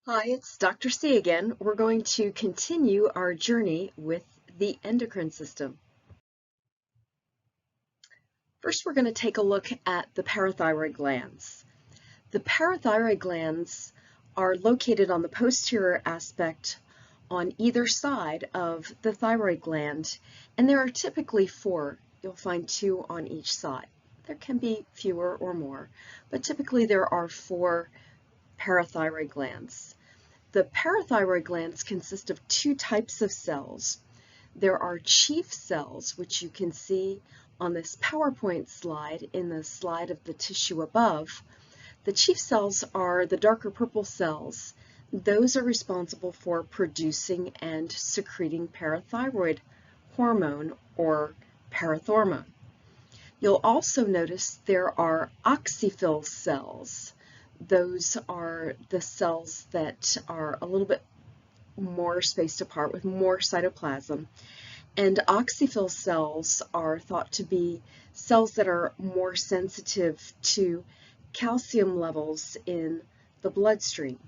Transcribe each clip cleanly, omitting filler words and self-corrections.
Hi, it's Dr. C again. We're going to continue our journey with the endocrine system. First, we're going to take a look at the parathyroid glands. The parathyroid glands are located on the posterior aspect on either side of the thyroid gland, and there are typically four. You'll find two on each side. There can be fewer or more, but typically there are four parathyroid glands. The parathyroid glands consist of two types of cells. There are chief cells, which you can see on this PowerPoint slide in the slide of the tissue above. The chief cells are the darker purple cells. Those are responsible for producing and secreting parathyroid hormone or parathormone. You'll also notice there are oxyphil cells. Those are the cells that are a little bit more spaced apart with more cytoplasm. And oxyphil cells are thought to be cells that are more sensitive to calcium levels in the bloodstream.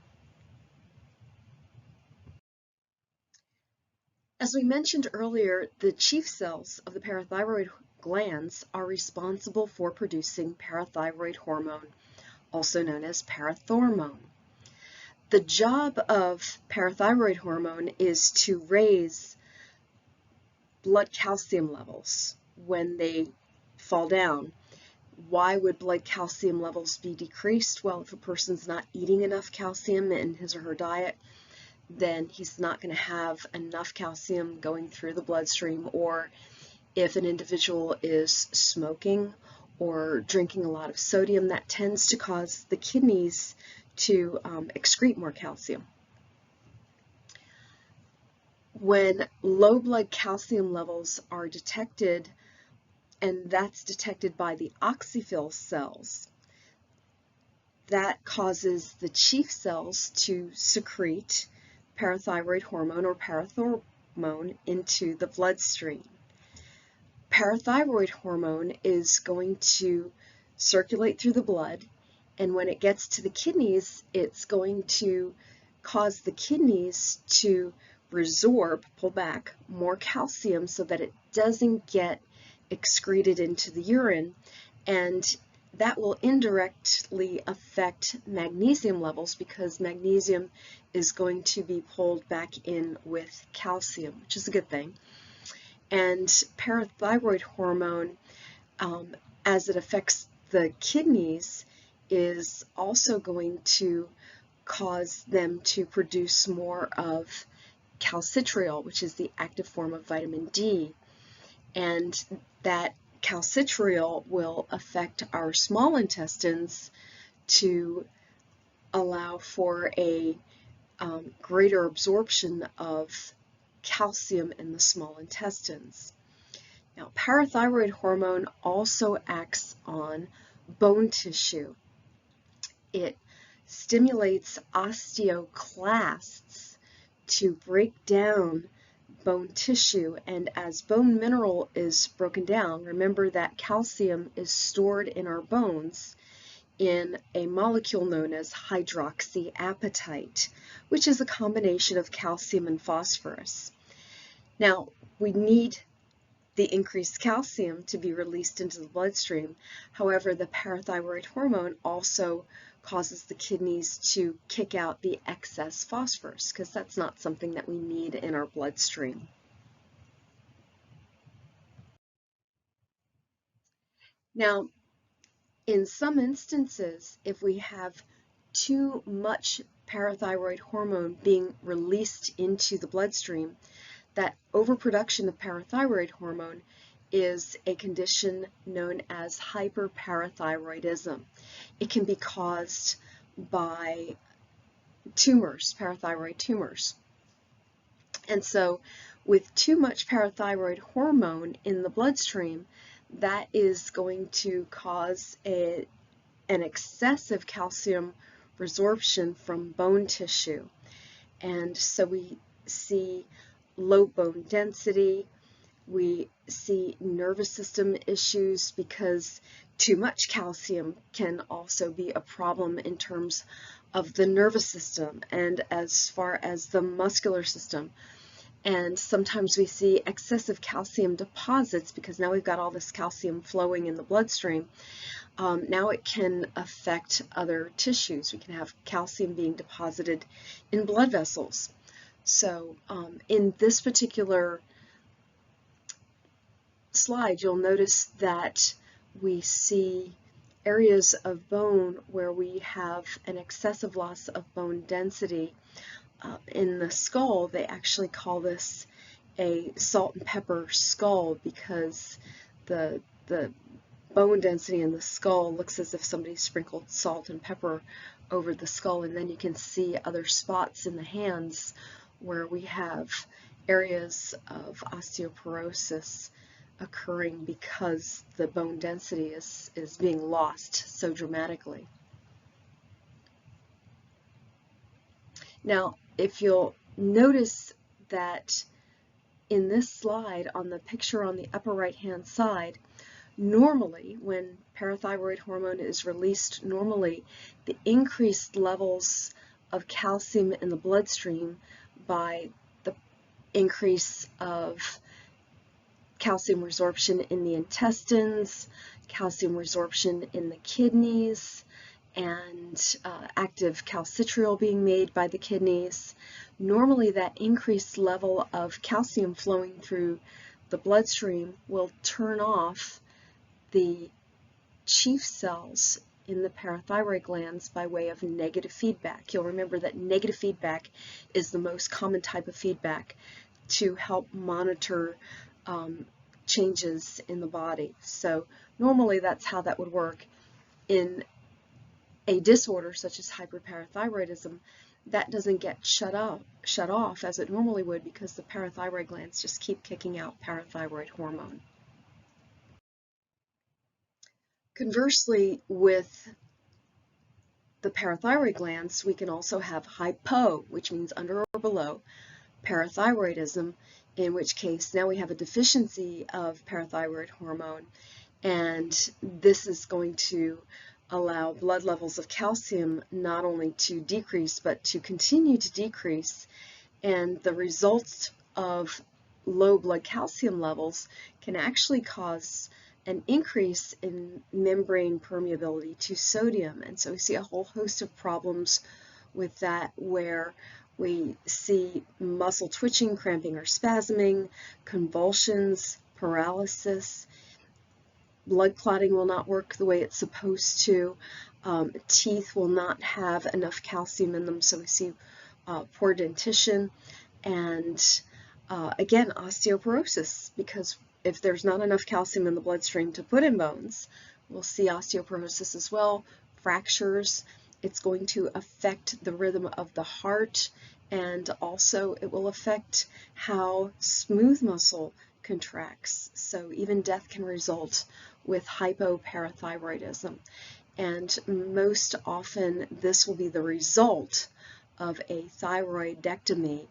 As we mentioned earlier, the chief cells of the parathyroid glands are responsible for producing parathyroid hormone, also known as parathormone. The job of parathyroid hormone is to raise blood calcium levels when they fall down. Why would blood calcium levels be decreased? Well, if a person's not eating enough calcium in his or her diet, then he's not going to have enough calcium going through the bloodstream, or if an individual is smoking or drinking a lot of sodium, that tends to cause the kidneys to excrete more calcium. When low blood calcium levels are detected, and that's detected by the oxyphil cells, that causes the chief cells to secrete parathyroid hormone or parathormone into the bloodstream. Parathyroid hormone is going to circulate through the blood, and when it gets to the kidneys, it's going to cause the kidneys to resorb, pull back more calcium so that it doesn't get excreted into the urine, and that will indirectly affect magnesium levels because magnesium is going to be pulled back in with calcium, which is a good thing. And parathyroid hormone, as it affects the kidneys, is also going to cause them to produce more of calcitriol, which is the active form of vitamin D. And that calcitriol will affect our small intestines to allow for a greater absorption of calcium in the small intestines. Now, parathyroid hormone also acts on bone tissue. It stimulates osteoclasts to break down bone tissue, and as bone mineral is broken down, remember that calcium is stored in our bones in a molecule known as hydroxyapatite, which is a combination of calcium and phosphorus. Now, we need the increased calcium to be released into the bloodstream. However, the parathyroid hormone also causes the kidneys to kick out the excess phosphorus because that's not something that we need in our bloodstream. Now, in some instances, if we have too much parathyroid hormone being released into the bloodstream, that overproduction of parathyroid hormone is a condition known as hyperparathyroidism. It can be caused by tumors, parathyroid tumors. And so with too much parathyroid hormone in the bloodstream, that is going to cause an excessive calcium resorption from bone tissue. And so we see low bone density, we see nervous system issues because Too much calcium can also be a problem in terms of the nervous system and as far as the muscular system. And sometimes we see excessive calcium deposits because now we've got all this calcium flowing in the bloodstream. Now it can affect other tissues. We can have calcium being deposited in blood vessels. So in this particular slide, you'll notice that we see areas of bone where we have an excessive loss of bone density. In the skull, they actually call this a salt and pepper skull because the bone density in the skull looks as if somebody sprinkled salt and pepper over the skull, and then you can see other spots in the hands where we have areas of osteoporosis occurring because the bone density is being lost so dramatically. Now, if you'll notice that in this slide on the picture on the upper right hand side, normally when parathyroid hormone is released normally, the increased levels of calcium in the bloodstream by the increase of calcium resorption in the intestines, calcium resorption in the kidneys, and active calcitriol being made by the kidneys. Normally that increased level of calcium flowing through the bloodstream will turn off the chief cells in the parathyroid glands by way of negative feedback. You'll remember that negative feedback is the most common type of feedback to help monitor changes in the body. So normally that's how that would work. In a disorder such as hyperparathyroidism, that doesn't get shut off as it normally would because the parathyroid glands just keep kicking out parathyroid hormone. Conversely, with the parathyroid glands, we can also have hypo, which means under or below, parathyroidism, in which case now we have a deficiency of parathyroid hormone, and this is going to allow blood levels of calcium not only to decrease but to continue to decrease, and the results of low blood calcium levels can actually cause an increase in membrane permeability to sodium. And so we see a whole host of problems with that, where we see muscle twitching, cramping or spasming, convulsions, paralysis. Blood clotting will not work the way it's supposed to. Teeth will not have enough calcium in them, so we see poor dentition, and again, osteoporosis, because if there's not enough calcium in the bloodstream to put in bones, we'll see osteoporosis as well, fractures. It's going to affect the rhythm of the heart, and also it will affect how smooth muscle contracts. So even death can result with hypoparathyroidism. And most often this will be the result of a thyroidectomy,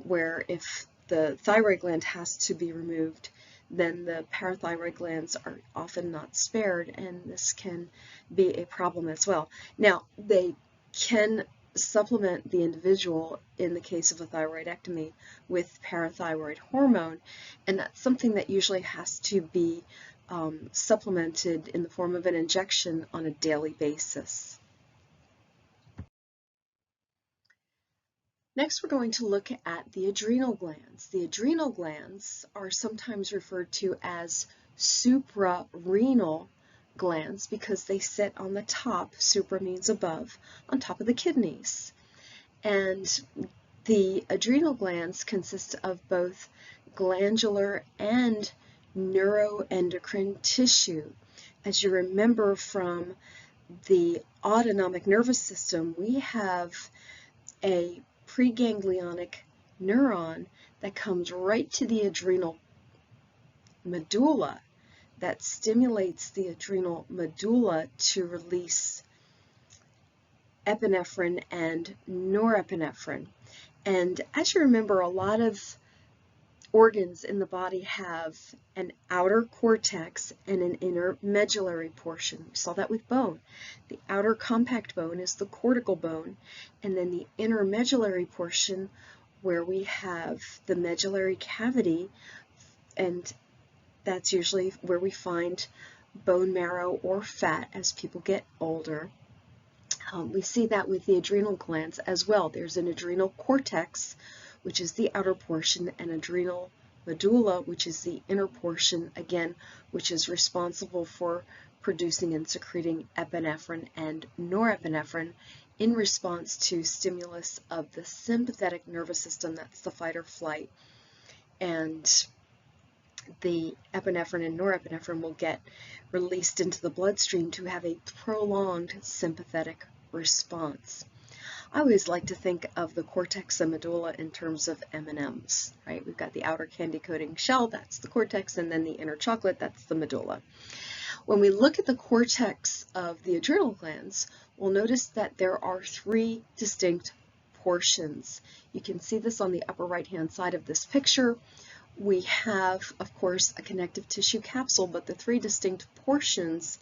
where if the thyroid gland has to be removed, then the parathyroid glands are often not spared, and this can be a problem as well. Now, they can supplement the individual in the case of a thyroidectomy with parathyroid hormone, and that's something that usually has to be supplemented in the form of an injection on a daily basis. Next, we're going to look at the adrenal glands. The adrenal glands are sometimes referred to as suprarenal glands because they sit on the top, supra means above, on top of the kidneys. And the adrenal glands consist of both glandular and neuroendocrine tissue. As you remember from the autonomic nervous system, we have a preganglionic neuron that comes right to the adrenal medulla that stimulates the adrenal medulla to release epinephrine and norepinephrine. And as you remember, a lot of organs in the body have an outer cortex and an inner medullary portion. We saw that with bone. The outer compact bone is the cortical bone, and then the inner medullary portion where we have the medullary cavity, and that's usually where we find bone marrow or fat as people get older. We see that with the adrenal glands as well. There's an adrenal cortex, which is the outer portion, and adrenal medulla, which is the inner portion, again, which is responsible for producing and secreting epinephrine and norepinephrine in response to stimulus of the sympathetic nervous system, that's the fight or flight. And the epinephrine and norepinephrine will get released into the bloodstream to have a prolonged sympathetic response. I always like to think of the cortex and medulla in terms of M&Ms, right? We've got the outer candy coating shell, that's the cortex, and then the inner chocolate, that's the medulla. When we look at the cortex of the adrenal glands, we'll notice that there are three distinct portions. You can see this on the upper right-hand side of this picture. We have, of course, a connective tissue capsule, but the three distinct portions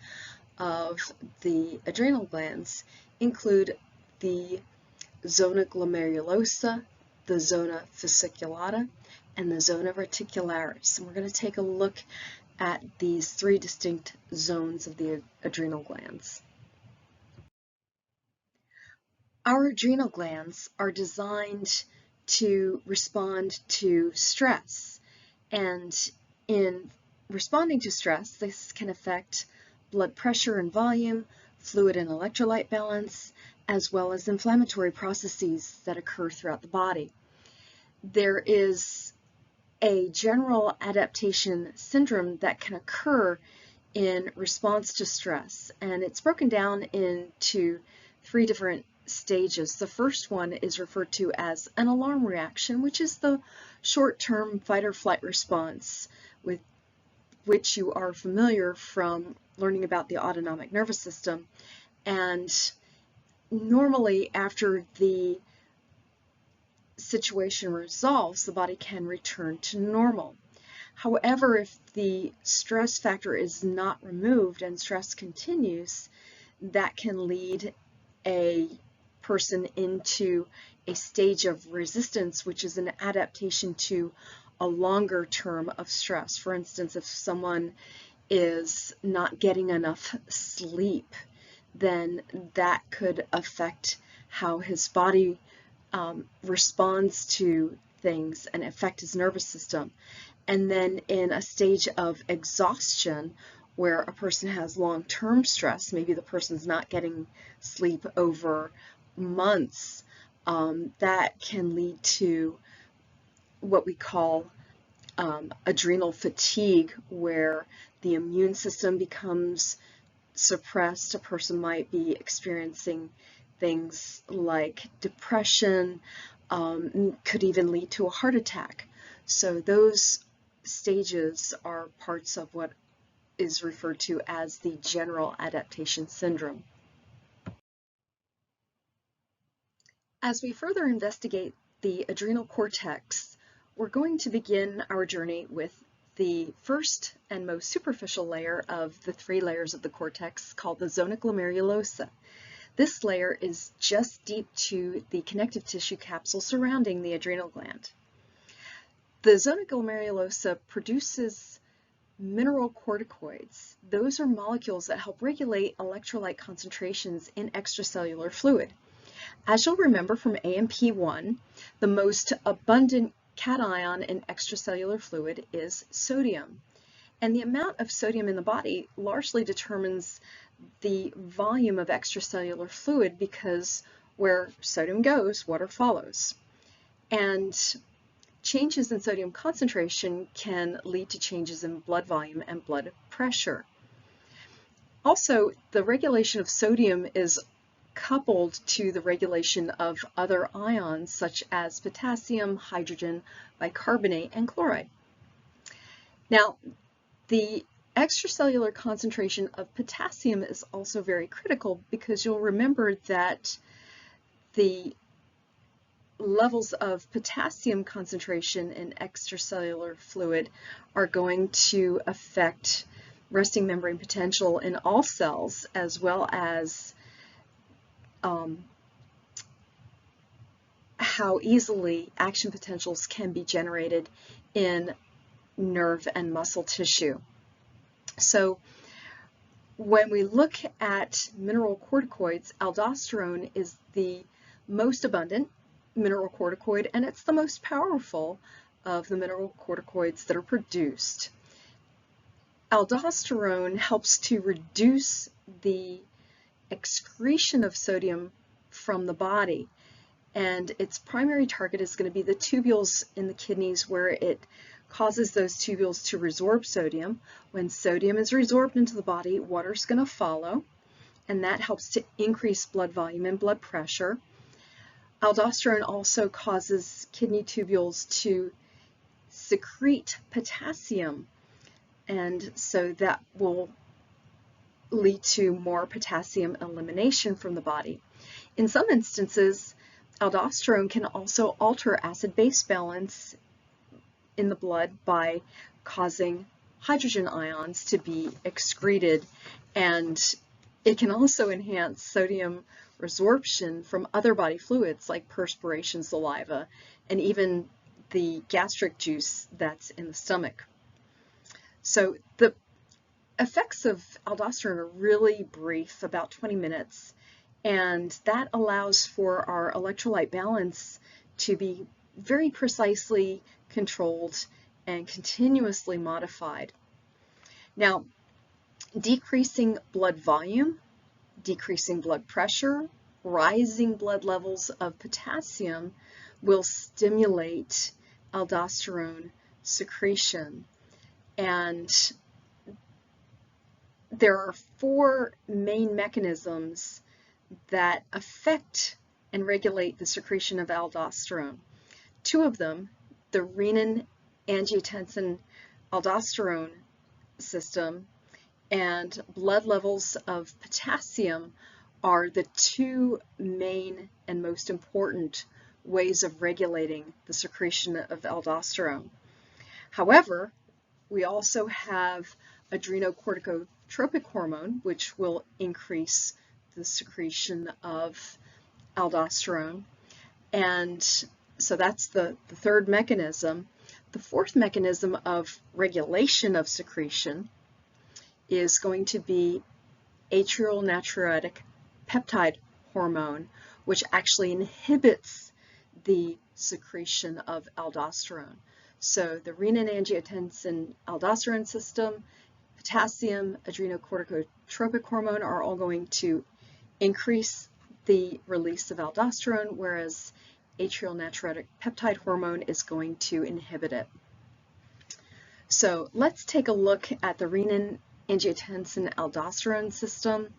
of the adrenal glands include the zona glomerulosa, the zona fasciculata, and the zona reticularis. And we're going to take a look at these three distinct zones of the adrenal glands. Our adrenal glands are designed to respond to stress, and in responding to stress, this can affect blood pressure and volume, fluid and electrolyte balance, as well as inflammatory processes that occur throughout the body. There is a general adaptation syndrome that can occur in response to stress, and it's broken down into three different stages. The first one is referred to as an alarm reaction, which is the short-term fight or flight response with which you are familiar from learning about the autonomic nervous system. And normally after the situation resolves, the body can return to normal. However, if the stress factor is not removed and stress continues, that can lead a person into a stage of resistance, which is an adaptation to a longer term of stress. For instance, if someone is not getting enough sleep, then that could affect how his body responds to things and affect his nervous system. And then in a stage of exhaustion, where a person has long-term stress, maybe the person's not getting sleep over months, that can lead to what we call adrenal fatigue, where the immune system becomes suppressed. A person might be experiencing things like depression, could even lead to a heart attack. So those stages are parts of what is referred to as the general adaptation syndrome. As we further investigate the adrenal cortex, we're going to begin our journey with the first and most superficial layer of the three layers of the cortex, called the zona glomerulosa. This layer is just deep to the connective tissue capsule surrounding the adrenal gland. The zona glomerulosa produces mineralocorticoids. Those are molecules that help regulate electrolyte concentrations in extracellular fluid. As you'll remember from AMP1, the most abundant cation in extracellular fluid is sodium. And the amount of sodium in the body largely determines the volume of extracellular fluid, because where sodium goes, water follows. And changes in sodium concentration can lead to changes in blood volume and blood pressure. Also, the regulation of sodium is coupled to the regulation of other ions such as potassium, hydrogen, bicarbonate, and chloride. Now, the extracellular concentration of potassium is also very critical, because you'll remember that the levels of potassium concentration in extracellular fluid are going to affect resting membrane potential in all cells, as well as how easily action potentials can be generated in nerve and muscle tissue. So when we look at mineralocorticoids, aldosterone is the most abundant mineralocorticoid, and it's the most powerful of the mineralocorticoids that are produced. Aldosterone helps to reduce the excretion of sodium from the body, and its primary target is going to be the tubules in the kidneys, where it causes those tubules to resorb sodium. When sodium is resorbed into the body, water's going to follow, and that helps to increase blood volume and blood pressure. Aldosterone also causes kidney tubules to secrete potassium, and so that will lead to more potassium elimination from the body. In some instances, aldosterone can also alter acid-base balance in the blood by causing hydrogen ions to be excreted, and it can also enhance sodium resorption from other body fluids like perspiration, saliva, and even the gastric juice that's in the stomach. So the effects of aldosterone are really brief, about 20 minutes, and that allows for our electrolyte balance to be very precisely controlled and continuously modified. Now, decreasing blood volume, decreasing blood pressure, rising blood levels of potassium will stimulate aldosterone secretion. And there are 4 main mechanisms that affect and regulate the secretion of aldosterone. 2 of them, the renin-angiotensin-aldosterone system and blood levels of potassium, are the 2 main and most important ways of regulating the secretion of aldosterone. However, we also have adrenocorticotropic hormone, which will increase the secretion of aldosterone. And so that's the 3rd mechanism. The 4th mechanism of regulation of secretion is going to be atrial natriuretic peptide hormone, which actually inhibits the secretion of aldosterone. So the renin-angiotensin-aldosterone system, potassium, adrenocorticotropic hormone are all going to increase the release of aldosterone, whereas atrial natriuretic peptide hormone is going to inhibit it. So let's take a look at the renin-angiotensin-aldosterone system.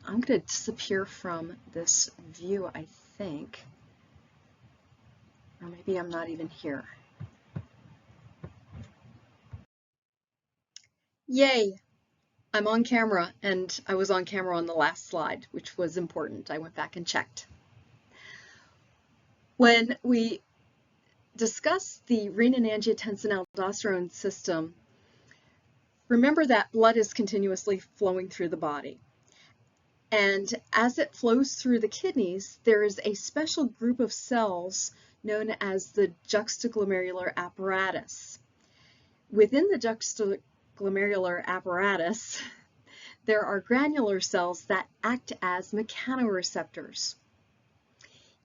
I'm going to disappear from this view, I think, or maybe I'm not even here. Yay! I'm on camera, and I was on camera on the last slide, which was important. I went back and checked. When we discuss the renin-angiotensin-aldosterone system, remember that blood is continuously flowing through the body. And as it flows through the kidneys, there is a special group of cells known as the juxtaglomerular apparatus. Within the juxtaglomerular apparatus, there are granular cells that act as mechanoreceptors.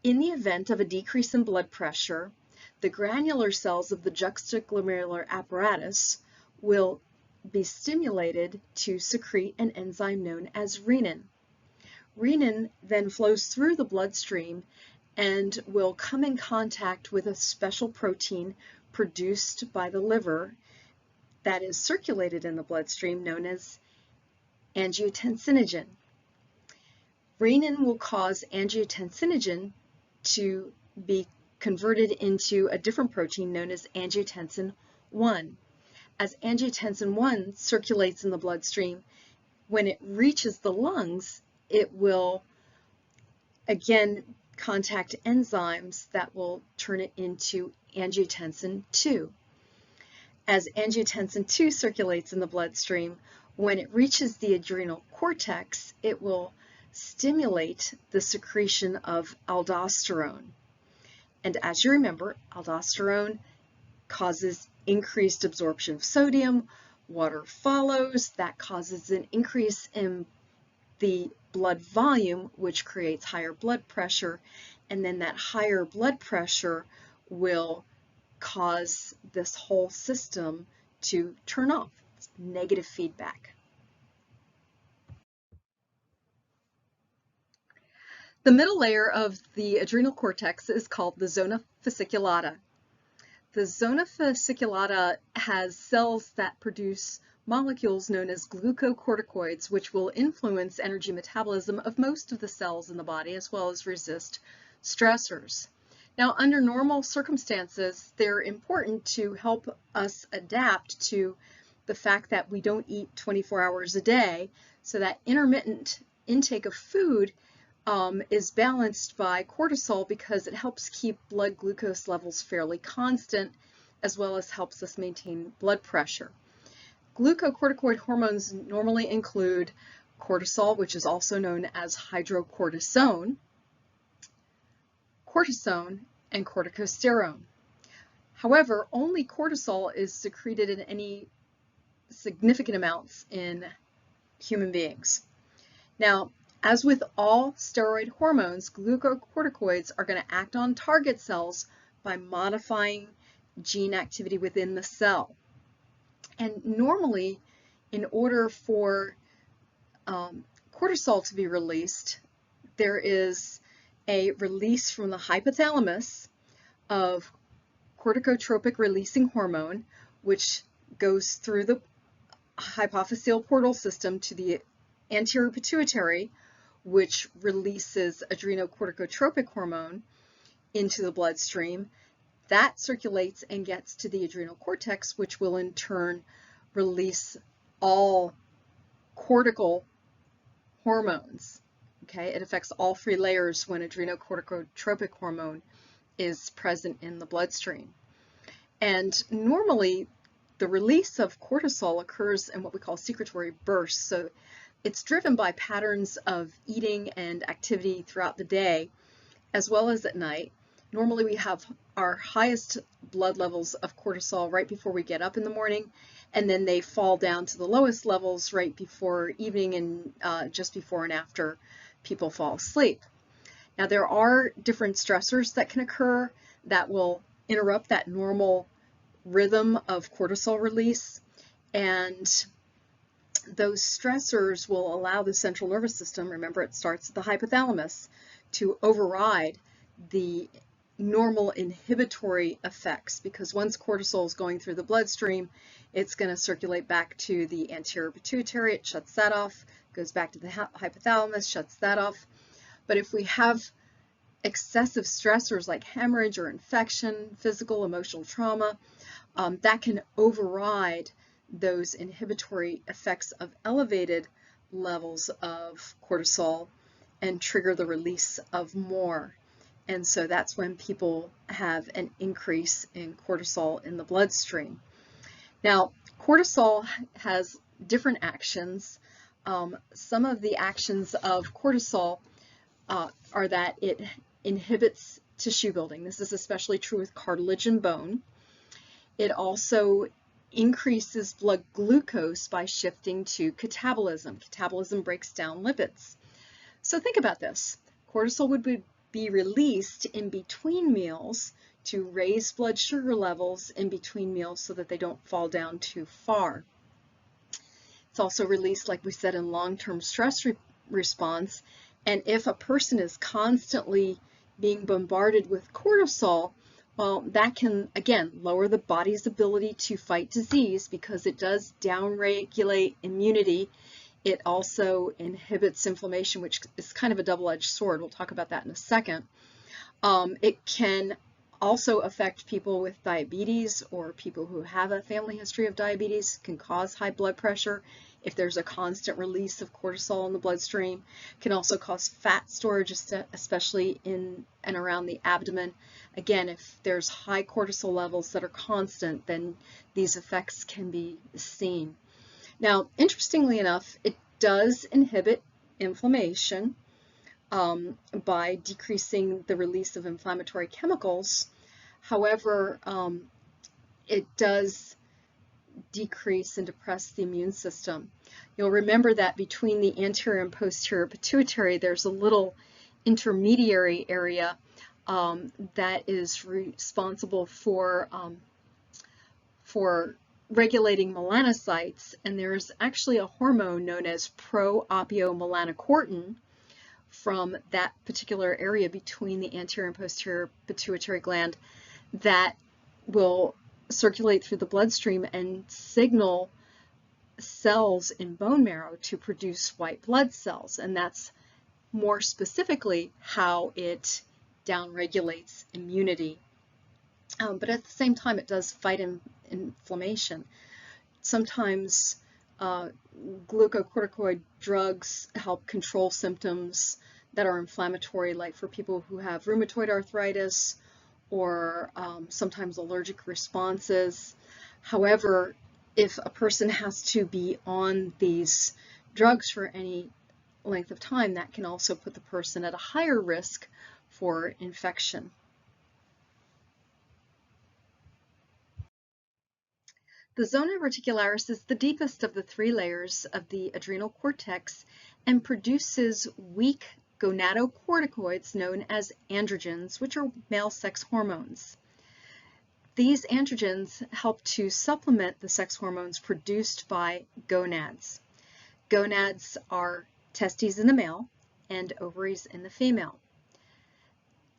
In the event of a decrease in blood pressure, the granular cells of the juxtaglomerular apparatus will be stimulated to secrete an enzyme known as renin. Renin then flows through the bloodstream and will come in contact with a special protein produced by the liver that is circulated in the bloodstream, known as angiotensinogen. Renin will cause angiotensinogen to be converted into a different protein known as angiotensin 1. As angiotensin 1 circulates in the bloodstream, when it reaches the lungs, it will again contact enzymes that will turn it into angiotensin II. As angiotensin II circulates in the bloodstream, when it reaches the adrenal cortex, it will stimulate the secretion of aldosterone. And as you remember, aldosterone causes increased absorption of sodium, water follows, that causes an increase in the blood volume, which creates higher blood pressure, and then that higher blood pressure will cause this whole system to turn off. It's negative feedback. The middle layer of the adrenal cortex is called the zona fasciculata. The zona fasciculata has cells that produce molecules known as glucocorticoids, which will influence energy metabolism of most of the cells in the body, as well as resist stressors. Now, under normal circumstances, they're important to help us adapt to the fact that we don't eat 24 hours a day, so that intermittent intake of food is balanced by cortisol because it helps keep blood glucose levels fairly constant, as well as helps us maintain blood pressure. Glucocorticoid hormones normally include cortisol, which is also known as hydrocortisone, cortisone, and corticosterone. However, only cortisol is secreted in any significant amounts in human beings. Now, as with all steroid hormones, glucocorticoids are going to act on target cells by modifying gene activity within the cell. And normally, in order for cortisol to be released, there is a release from the hypothalamus of corticotropic releasing hormone, which goes through the hypophyseal portal system to the anterior pituitary, which releases adrenocorticotropic hormone into the bloodstream. That circulates and gets to the adrenal cortex, which will in turn release all cortical hormones. Okay, it affects all three layers when adrenocorticotropic hormone is present in the bloodstream. And normally, the release of cortisol occurs in what we call secretory bursts. So it's driven by patterns of eating and activity throughout the day, as well as at night. Normally we have our highest blood levels of cortisol right before we get up in the morning, and then they fall down to the lowest levels right before evening and just before and after people fall asleep. Now, there are different stressors that can occur that will interrupt that normal rhythm of cortisol release, and those stressors will allow the central nervous system, remember it starts at the hypothalamus, to override the normal inhibitory effects, because once cortisol is going through the bloodstream, it's going to circulate back to the anterior pituitary, it shuts that off, goes back to the hypothalamus, shuts that off. But if we have excessive stressors like hemorrhage or infection, physical, emotional trauma, that can override those inhibitory effects of elevated levels of cortisol and trigger the release of more. And so that's when people have an increase in cortisol in the bloodstream. Now, cortisol has different actions. Some of the actions of cortisol are that it inhibits tissue building. This is especially true with cartilage and bone. It also increases blood glucose by shifting to catabolism. Catabolism breaks down lipids. So think about this. Cortisol would be released in between meals to raise blood sugar levels in between meals so that they don't fall down too far. It's also released, like we said, in long-term stress response. And if a person is constantly being bombarded with cortisol, well, that can, again, lower the body's ability to fight disease because it does downregulate immunity. It also inhibits inflammation, which is kind of a double-edged sword. We'll talk about that in a second. It can also affect people with diabetes or people who have a family history of diabetes, can cause high blood pressure. if there's a constant release of cortisol in the bloodstream. It can also cause fat storage, especially in and around the abdomen. Again, if there's high cortisol levels that are constant, then these effects can be seen. Now, interestingly enough, it does inhibit inflammation by decreasing the release of inflammatory chemicals. However, it does decrease and depress the immune system. You'll remember that between the anterior and posterior pituitary, there's a little intermediary area that is responsible for regulating melanocytes, and there's actually a hormone known as pro-opiomelanocortin from that particular area between the anterior and posterior pituitary gland that will circulate through the bloodstream and signal cells in bone marrow to produce white blood cells, and that's more specifically how it downregulates immunity. But at the same time, it does fight inflammation. Sometimes glucocorticoid drugs help control symptoms that are inflammatory, like for people who have rheumatoid arthritis or sometimes allergic responses. However, if a person has to be on these drugs for any length of time, that can also put the person at a higher risk for infection. The zona reticularis is the deepest of the three layers of the adrenal cortex and produces weak gonadocorticoids known as androgens, which are male sex hormones. These androgens help to supplement the sex hormones produced by gonads. Gonads are testes in the male and ovaries in the female.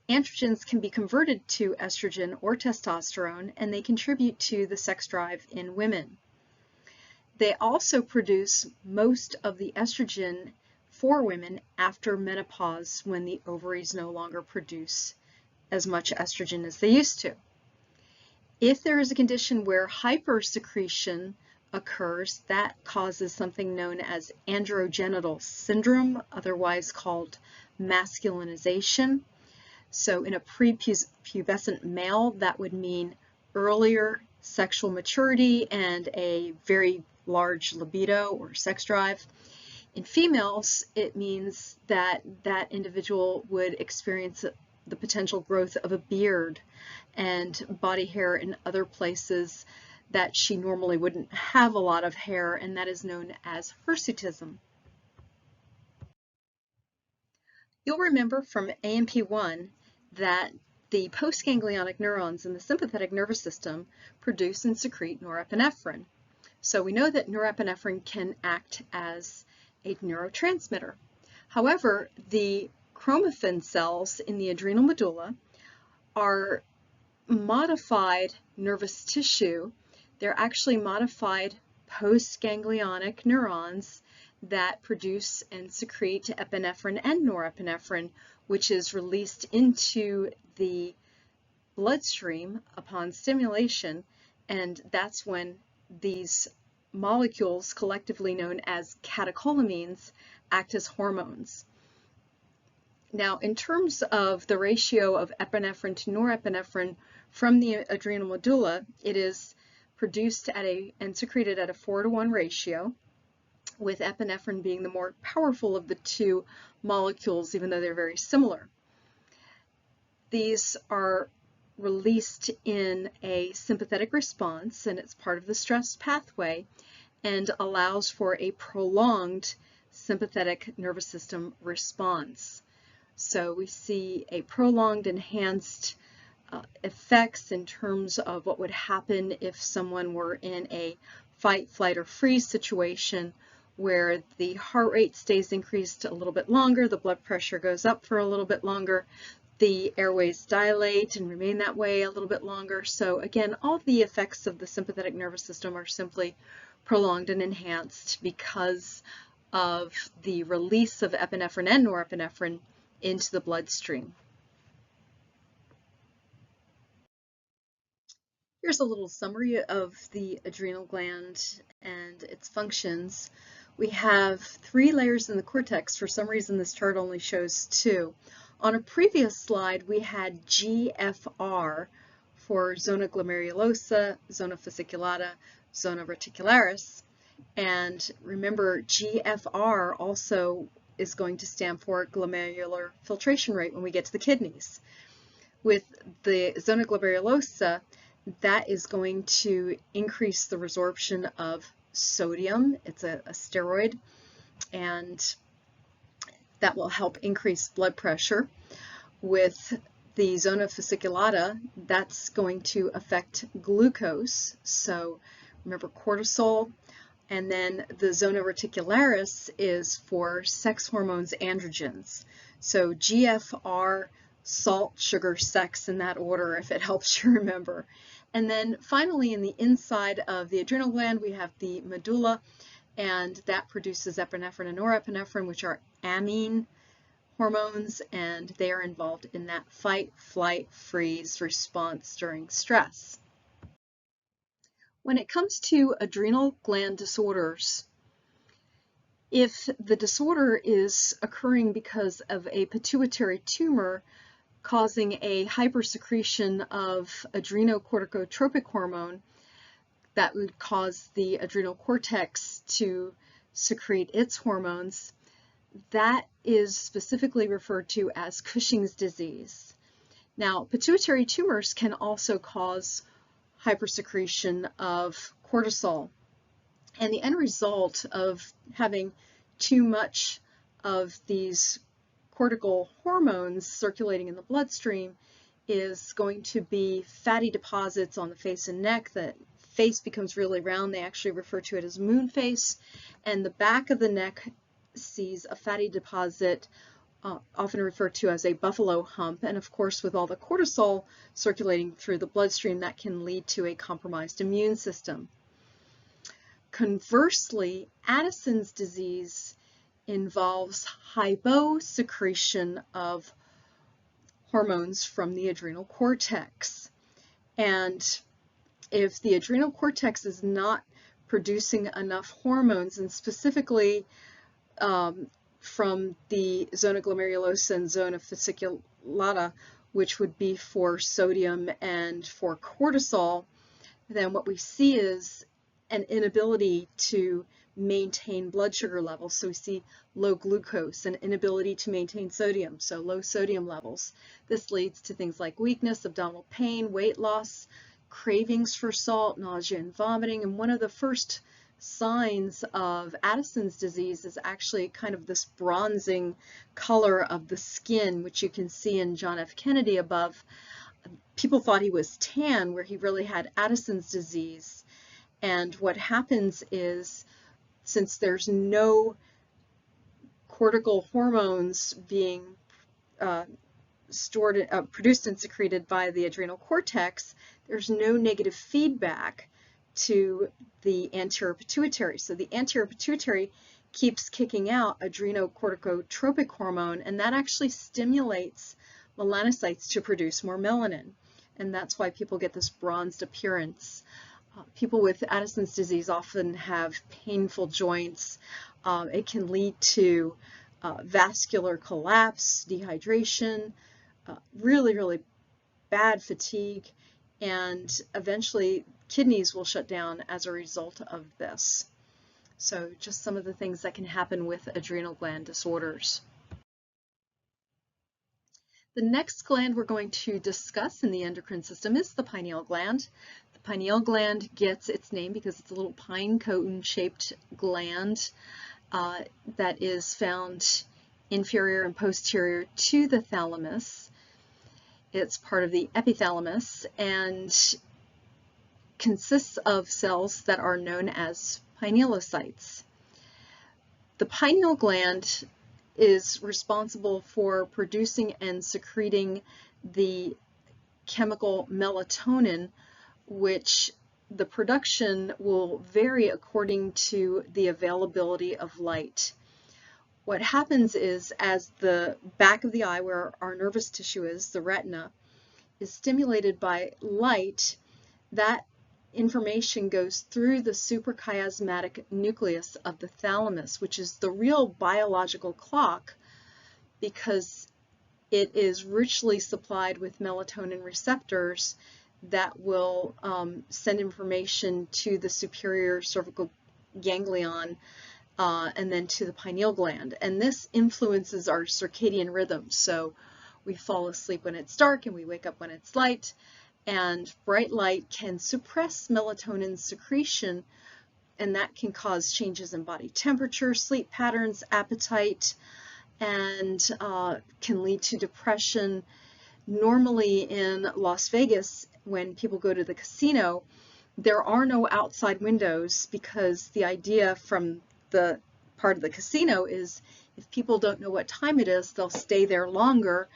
Androgens can be converted to estrogen or testosterone, and they contribute to the sex drive in women. They also produce most of the estrogen for women after menopause, when the ovaries no longer produce as much estrogen as they used to. If there is a condition where hypersecretion occurs, that causes something known as androgenital syndrome, otherwise called masculinization. So in a prepubescent male, that would mean earlier sexual maturity and a very large libido or sex drive. In females, it means that that individual would experience the potential growth of a beard and body hair in other places that she normally wouldn't have a lot of hair, and that is known as hirsutism. You'll remember from AMP1 that the postganglionic neurons in the sympathetic nervous system produce and secrete norepinephrine. So we know that norepinephrine can act as a neurotransmitter. However, the chromaffin cells in the adrenal medulla are modified nervous tissue. They're actually modified postganglionic neurons that produce and secrete epinephrine and norepinephrine, which is released into the bloodstream upon stimulation, and that's when these molecules, collectively known as catecholamines, act as hormones. Now, in terms of the ratio of epinephrine to norepinephrine from the adrenal medulla, it is produced at and secreted at a 4-to-1 ratio, with epinephrine being the more powerful of the two molecules, even though they're very similar. These are released in a sympathetic response, and it's part of the stress pathway and allows for a prolonged sympathetic nervous system response. So we see a prolonged, enhanced effects in terms of what would happen if someone were in a fight, flight, or freeze situation where the heart rate stays increased a little bit longer, the blood pressure goes up for a little bit longer, the airways dilate and remain that way a little bit longer. So again, all the effects of the sympathetic nervous system are simply prolonged and enhanced because of the release of epinephrine and norepinephrine into the bloodstream. Here's a little summary of the adrenal gland and its functions. We have 3 layers in the cortex. For some reason, this chart only shows 2. On a previous slide, we had GFR for zona glomerulosa, zona fasciculata, zona reticularis. And remember, GFR also is going to stand for glomerular filtration rate when we get to the kidneys. With the zona glomerulosa, that is going to increase the resorption of sodium. It's a steroid, and that will help increase blood pressure. With the zona fasciculata, that's going to affect glucose, so remember cortisol. And then the zona reticularis is for sex hormones, androgens. So GFR, salt, sugar, sex, in that order, if it helps you remember. And then finally, in the inside of the adrenal gland, we have the medulla, and that produces epinephrine and norepinephrine, which are amine hormones, and they are involved in that fight, flight, freeze response during stress. When it comes to adrenal gland disorders, if the disorder is occurring because of a pituitary tumor causing a hypersecretion of adrenocorticotropic hormone, that would cause the adrenal cortex to secrete its hormones, that is specifically referred to as Cushing's disease. Now, pituitary tumors can also cause hypersecretion of cortisol, and the end result of having too much of these cortical hormones circulating in the bloodstream is going to be fatty deposits on the face and neck. The face becomes really round. They actually refer to it as moon face, and the back of the neck sees a fatty deposit often referred to as a buffalo hump, and of course with all the cortisol circulating through the bloodstream, that can lead to a compromised immune system. Conversely, Addison's disease involves hyposecretion of hormones from the adrenal cortex, and if the adrenal cortex is not producing enough hormones, and specifically from the zona glomerulosa and zona fasciculata, which would be for sodium and for cortisol, then what we see is an inability to maintain blood sugar levels. So we see low glucose, and inability to maintain sodium, so low sodium levels. This leads to things like weakness, abdominal pain, weight loss, cravings for salt, nausea and vomiting. And one of the first signs of Addison's disease is actually kind of this bronzing color of the skin, which you can see in John F. Kennedy above. People thought he was tan, where he really had Addison's disease. And what happens is, since there's no cortical hormones being produced and secreted by the adrenal cortex, there's no negative feedback to the anterior pituitary. So the anterior pituitary keeps kicking out adrenocorticotropic hormone, and that actually stimulates melanocytes to produce more melanin. And that's why people get this bronzed appearance. People with Addison's disease often have painful joints. It can lead to vascular collapse, dehydration, really, really bad fatigue, and eventually kidneys will shut down as a result of this. So just some of the things that can happen with adrenal gland disorders. The next gland we're going to discuss in the endocrine system is the pineal gland. The pineal gland gets its name because it's a little pine cone shaped gland that is found inferior and posterior to the thalamus. It's part of the epithalamus and consists of cells that are known as pinealocytes. The pineal gland is responsible for producing and secreting the chemical melatonin, which the production will vary according to the availability of light. What happens is, as the back of the eye, where our nervous tissue is, the retina, is stimulated by light, that information goes through the suprachiasmatic nucleus of the thalamus, which is the real biological clock, because it is richly supplied with melatonin receptors that will send information to the superior cervical ganglion and then to the pineal gland. And this influences our circadian rhythms. So we fall asleep when it's dark and we wake up when it's light. And bright light can suppress melatonin secretion, and that can cause changes in body temperature, sleep patterns, appetite, and can lead to depression. Normally in Las Vegas, when people go to the casino, there are no outside windows, because the idea from the part of the casino is if people don't know what time it is, they'll stay there longer,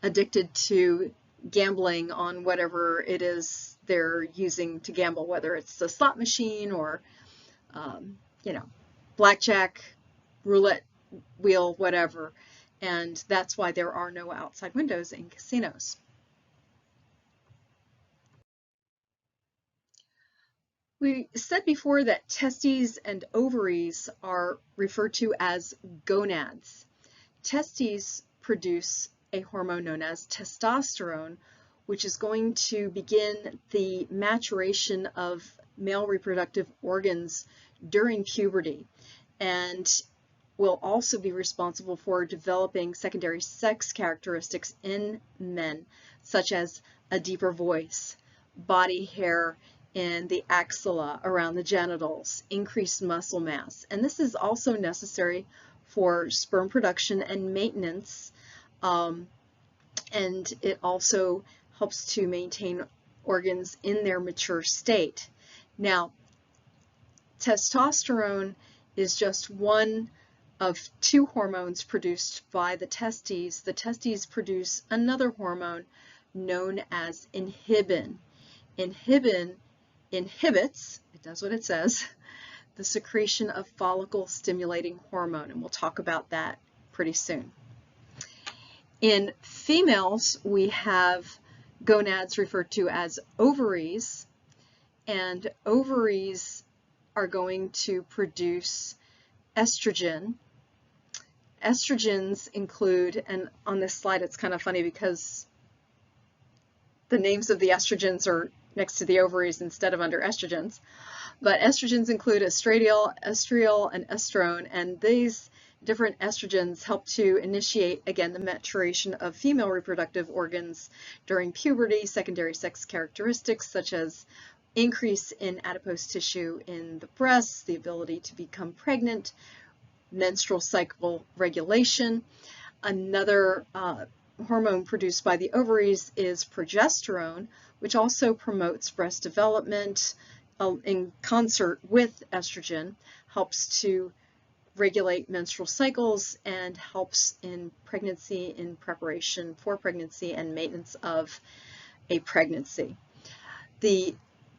addicted to gambling on whatever it is they're using to gamble, whether it's the slot machine or, you know, blackjack, roulette wheel, whatever. And that's why there are no outside windows in casinos. We said before that testes and ovaries are referred to as gonads. Testes produce a hormone known as testosterone, which is going to begin the maturation of male reproductive organs during puberty, and will also be responsible for developing secondary sex characteristics in men, such as a deeper voice, body hair in the axilla around the genitals, increased muscle mass. And this is also necessary for sperm production and maintenance, and it also helps to maintain organs in their mature state. Now, testosterone is just one of two hormones produced by the testes. The testes produce another hormone known as inhibin. Inhibin inhibits, it does what it says, the secretion of follicle-stimulating hormone, and we'll talk about that pretty soon. In females, we have gonads referred to as ovaries, and ovaries are going to produce estrogen. Estrogens include, and on this slide it's kind of funny because the names of the estrogens are next to the ovaries instead of under estrogens, but estrogens include estradiol, estriol, and estrone, and these different estrogens help to initiate, again, the maturation of female reproductive organs during puberty, secondary sex characteristics such as increase in adipose tissue in the breasts, the ability to become pregnant, menstrual cycle regulation. Another hormone produced by the ovaries is progesterone, which also promotes breast development in concert with estrogen, helps to regulate menstrual cycles, and helps in pregnancy, in preparation for pregnancy and maintenance of a pregnancy. The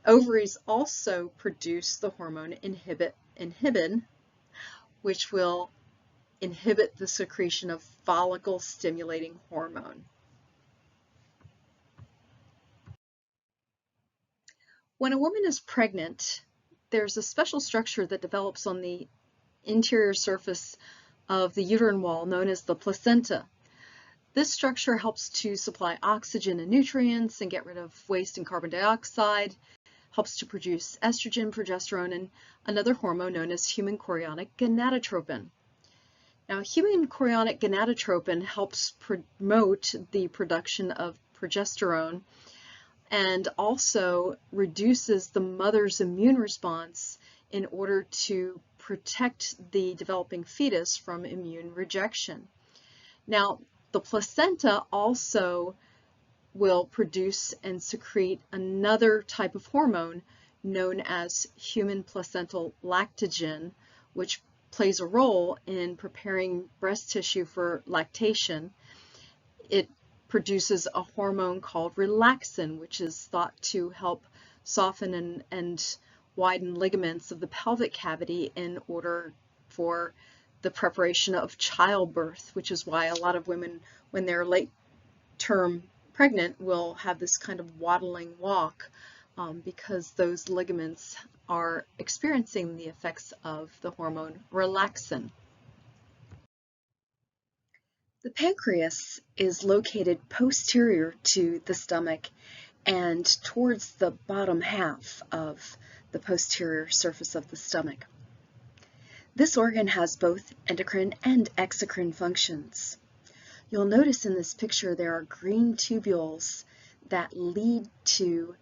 ovaries also produce the hormone inhibin, which will inhibit the secretion of follicle-stimulating hormone. When a woman is pregnant, there's a special structure that develops on the interior surface of the uterine wall known as the placenta. This structure helps to supply oxygen and nutrients and get rid of waste and carbon dioxide, helps to produce estrogen, progesterone, and another hormone known as human chorionic gonadotropin. Now, human chorionic gonadotropin helps promote the production of progesterone and also reduces the mother's immune response in order to protect the developing fetus from immune rejection. Now, the placenta also will produce and secrete another type of hormone known as human placental lactogen, which plays a role in preparing breast tissue for lactation. It produces a hormone called relaxin, which is thought to help soften and widen ligaments of the pelvic cavity in order for the preparation of childbirth, which is why a lot of women, when they're late term pregnant, will have this kind of waddling walk because those ligaments are experiencing the effects of the hormone relaxin. The pancreas is located posterior to the stomach and towards the bottom half of the posterior surface of the stomach. This organ has both endocrine and exocrine functions. You'll notice in this picture there are green tubules that lead to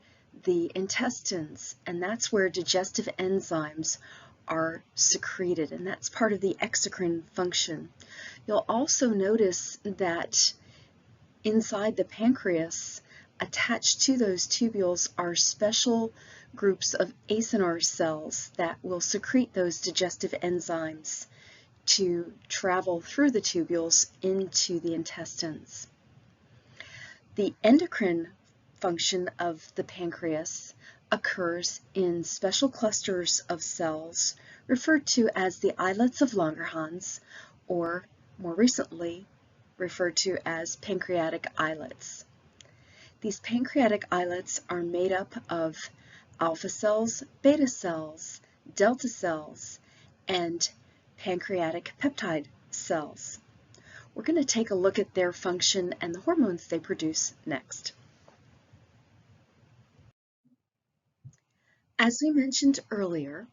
the intestines, and that's where digestive enzymes are secreted, and that's part of the exocrine function. You'll also notice that inside the pancreas, attached to those tubules, are special groups of acinar cells that will secrete those digestive enzymes to travel through the tubules into the intestines. The endocrine function of the pancreas occurs in special clusters of cells referred to as the islets of Langerhans, or more recently referred to as pancreatic islets. These pancreatic islets are made up of alpha cells, beta cells, delta cells, and pancreatic peptide cells. We're going to take a look at their function and the hormones they produce next. As we mentioned earlier,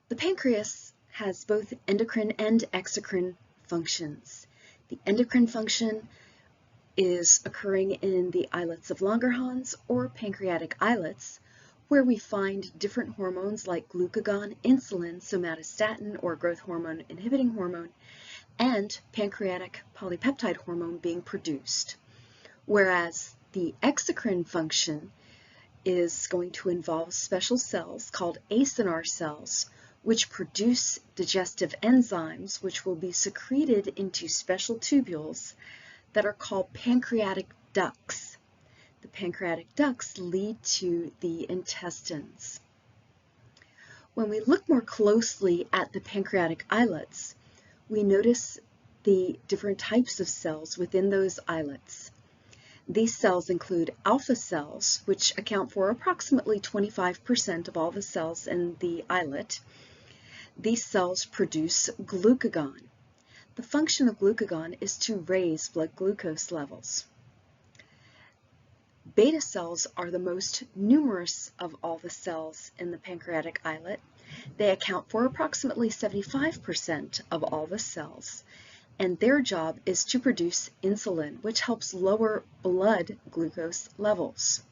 the pancreas has both endocrine and exocrine functions. The endocrine function is occurring in the islets of Langerhans, or pancreatic islets, where we find different hormones like glucagon, insulin, somatostatin, or growth hormone inhibiting hormone, and pancreatic polypeptide hormone being produced. Whereas the exocrine function is going to involve special cells called acinar cells, which produce digestive enzymes which will be secreted into special tubules that are called pancreatic ducts. The pancreatic ducts lead to the intestines. When we look more closely at the pancreatic islets, we notice the different types of cells within those islets. These cells include alpha cells, which account for approximately 25% of all the cells in the islet. These cells produce glucagon. The function of glucagon is to raise blood glucose levels. Beta cells are the most numerous of all the cells in the pancreatic islet. They account for approximately 75% of all the cells, and their job is to produce insulin, which helps lower blood glucose levels.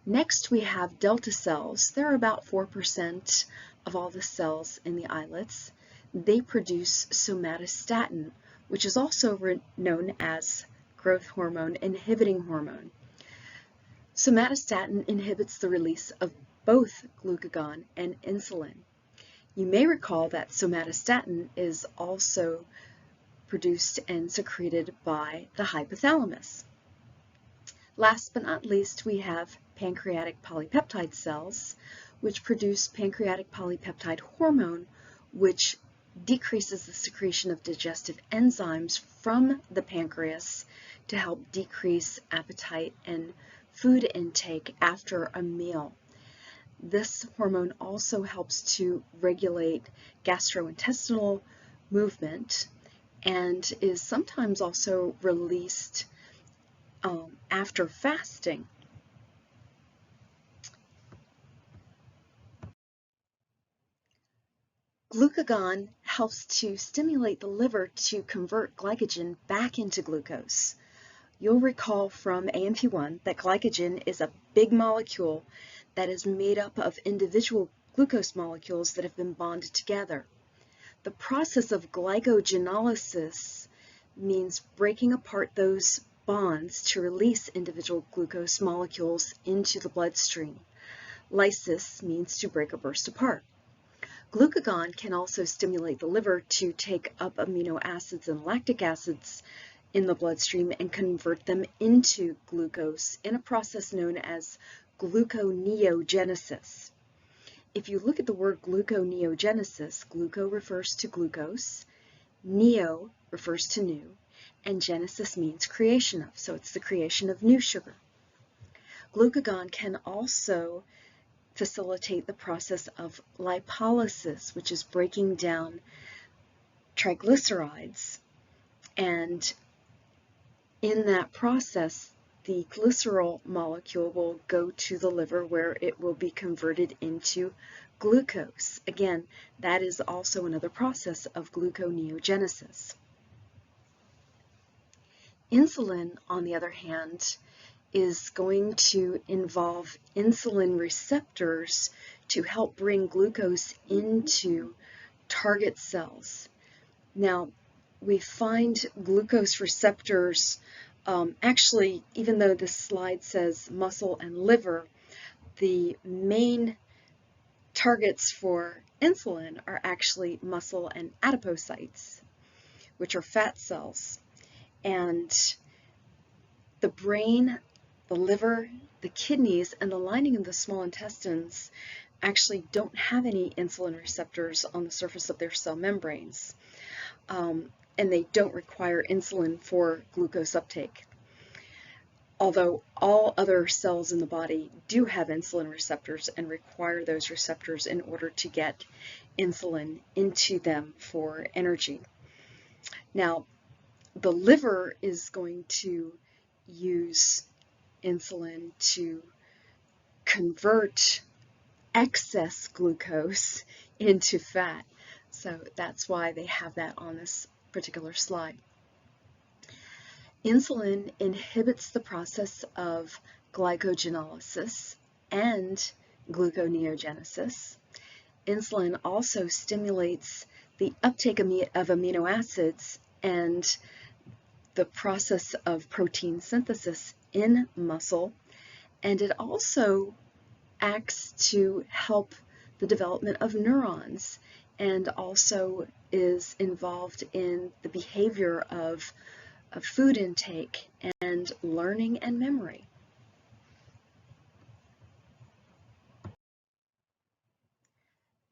Next, we have delta cells. They're about 4% of all the cells in the islets. They produce somatostatin, which is also known as growth hormone inhibiting hormone. Somatostatin inhibits the release of both glucagon and insulin. You may recall that somatostatin is also produced and secreted by the hypothalamus. Last but not least, we have pancreatic polypeptide cells, which produce pancreatic polypeptide hormone, which decreases the secretion of digestive enzymes from the pancreas to help decrease appetite and food intake after a meal. This hormone also helps to regulate gastrointestinal movement and is sometimes also released after fasting. Glucagon helps to stimulate the liver to convert glycogen back into glucose. You'll recall from AMP1 that glycogen is a big molecule that is made up of individual glucose molecules that have been bonded together. The process of glycogenolysis means breaking apart those bonds to release individual glucose molecules into the bloodstream. Lysis means to break or burst apart. Glucagon can also stimulate the liver to take up amino acids and lactic acids in the bloodstream and convert them into glucose in a process known as gluconeogenesis. If you look at the word gluconeogenesis, gluco refers to glucose, neo refers to new, and genesis means creation of, so it's the creation of new sugar. Glucagon can also facilitate the process of lipolysis, which is breaking down triglycerides. And in that process, the glycerol molecule will go to the liver where it will be converted into glucose. Again, that is also another process of gluconeogenesis. Insulin, on the other hand, is going to involve insulin receptors to help bring glucose into target cells. Now, we find glucose receptors, actually, even though this slide says muscle and liver, the main targets for insulin are actually muscle and adipocytes, which are fat cells. And the brain, the liver, the kidneys, and the lining of the small intestines actually don't have any insulin receptors on the surface of their cell membranes. And they don't require insulin for glucose uptake. Although all other cells in the body do have insulin receptors and require those receptors in order to get insulin into them for energy. Now, the liver is going to use insulin to convert excess glucose into fat. So that's why they have that on this particular slide. Insulin inhibits the process of glycogenolysis and gluconeogenesis. Insulin also stimulates the uptake of amino acids and the process of protein synthesis in muscle, and it also acts to help the development of neurons and also is involved in the behavior of food intake and learning and memory.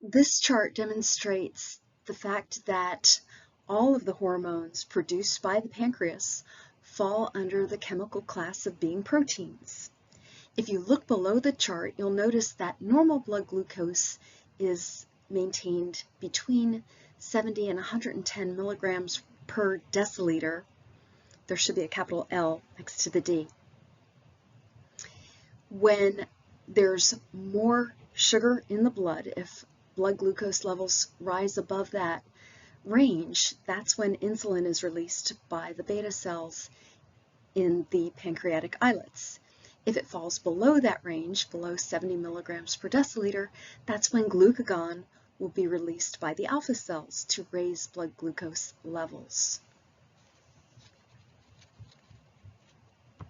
This chart demonstrates the fact that all of the hormones produced by the pancreas fall under the chemical class of being proteins. If you look below the chart, you'll notice that normal blood glucose is maintained between 70 and 110 milligrams per deciliter. There should be a capital L next to the D. When there's more sugar in the blood, if blood glucose levels rise above that range, that's when insulin is released by the beta cells in the pancreatic islets. If it falls below that range, below 70 milligrams per deciliter, that's when glucagon will be released by the alpha cells to raise blood glucose levels. When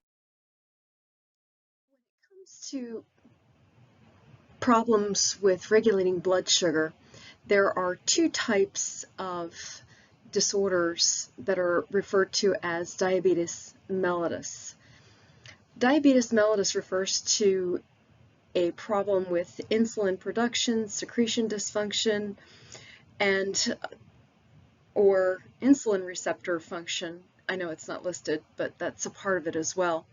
it comes to problems with regulating blood sugar, there are two types of disorders that are referred to as diabetes mellitus. Diabetes mellitus refers to a problem with insulin production, secretion dysfunction, and or insulin receptor function. I know it's not listed, but that's a part of it as well.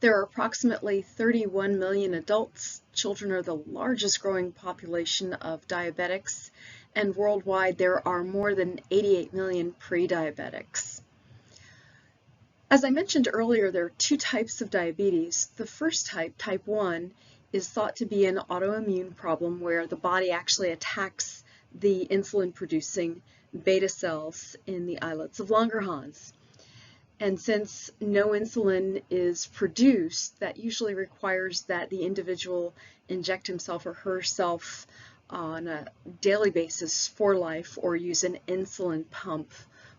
There are approximately 31 million adults. Children are the largest growing population of diabetics, and worldwide there are more than 88 million pre-diabetics. As I mentioned earlier, there are two types of diabetes. The first type, type 1, is thought to be an autoimmune problem where the body actually attacks the insulin-producing beta cells in the islets of Langerhans. And since no insulin is produced, that usually requires that the individual inject himself or herself on a daily basis for life or use an insulin pump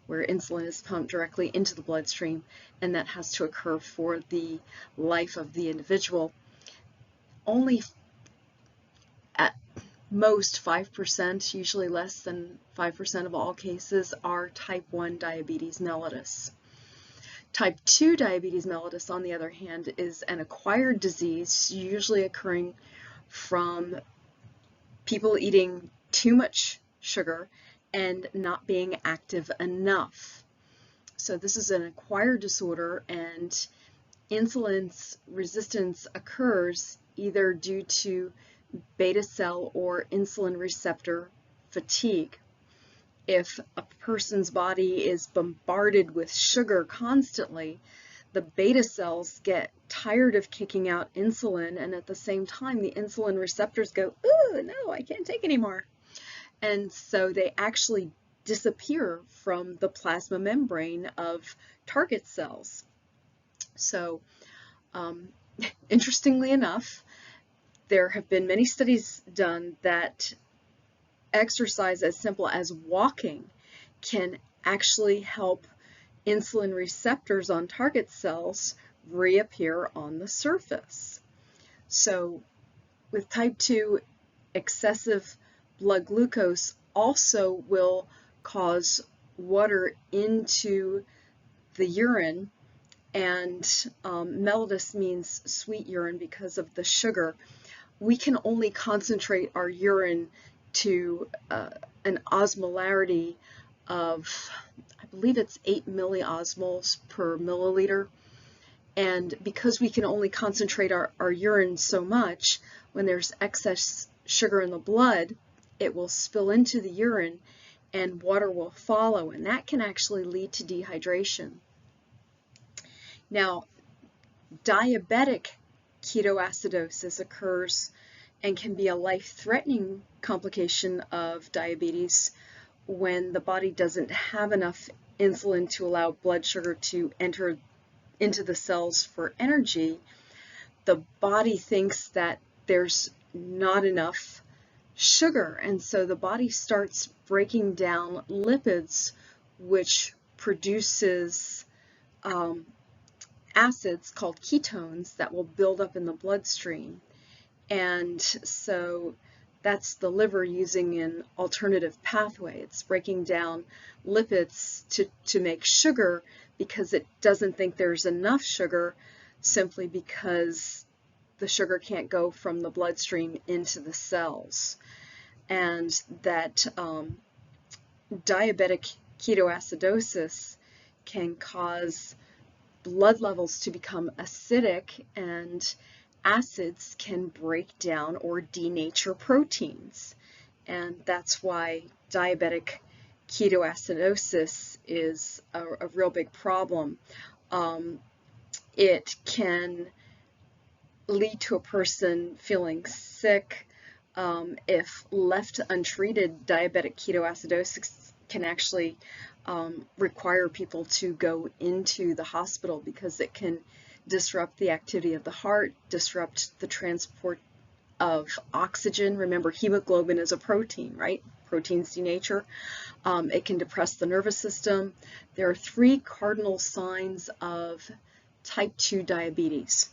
where insulin is pumped directly into the bloodstream, and that has to occur for the life of the individual. Only at most 5%, usually less than 5% of all cases, are type 1 diabetes mellitus. Type 2 diabetes mellitus, on the other hand, is an acquired disease usually occurring from people eating too much sugar and not being active enough. So this is an acquired disorder, and insulin's resistance occurs either due to beta cell or insulin receptor fatigue. If a person's body is bombarded with sugar constantly, the beta cells get tired of kicking out insulin, and at the same time the insulin receptors go, ooh, no, I can't take anymore. And so they actually disappear from the plasma membrane of target cells. So interestingly enough, there have been many studies done that exercise as simple as walking can actually help insulin receptors on target cells reappear on the surface. So with type 2, excessive blood glucose also will cause water into the urine, and mellitus means sweet urine because of the sugar. We can only concentrate our urine to an osmolarity of, I believe it's 8 milliosmoles per milliliter. And because we can only concentrate our urine so much, when there's excess sugar in the blood, it will spill into the urine and water will follow, and that can actually lead to dehydration. Now, diabetic ketoacidosis occurs and can be a life-threatening complication of diabetes when the body doesn't have enough insulin to allow blood sugar to enter into the cells for energy. The body thinks that there's not enough sugar, and so the body starts breaking down lipids, which produces acids called ketones that will build up in the bloodstream. And so that's the liver using an alternative pathway. It's breaking down lipids to make sugar because it doesn't think there's enough sugar, simply because the sugar can't go from the bloodstream into the cells. And that diabetic ketoacidosis can cause blood levels to become acidic, and acids can break down or denature proteins. And that's why diabetic ketoacidosis is a real big problem. It can lead to a person feeling sick. If left untreated, diabetic ketoacidosis can actually require people to go into the hospital because it can disrupt the activity of the heart, disrupt the transport of oxygen. Remember, hemoglobin is a protein, right? Proteins denature. It can depress the nervous system. There are 3 cardinal signs of type 2 diabetes.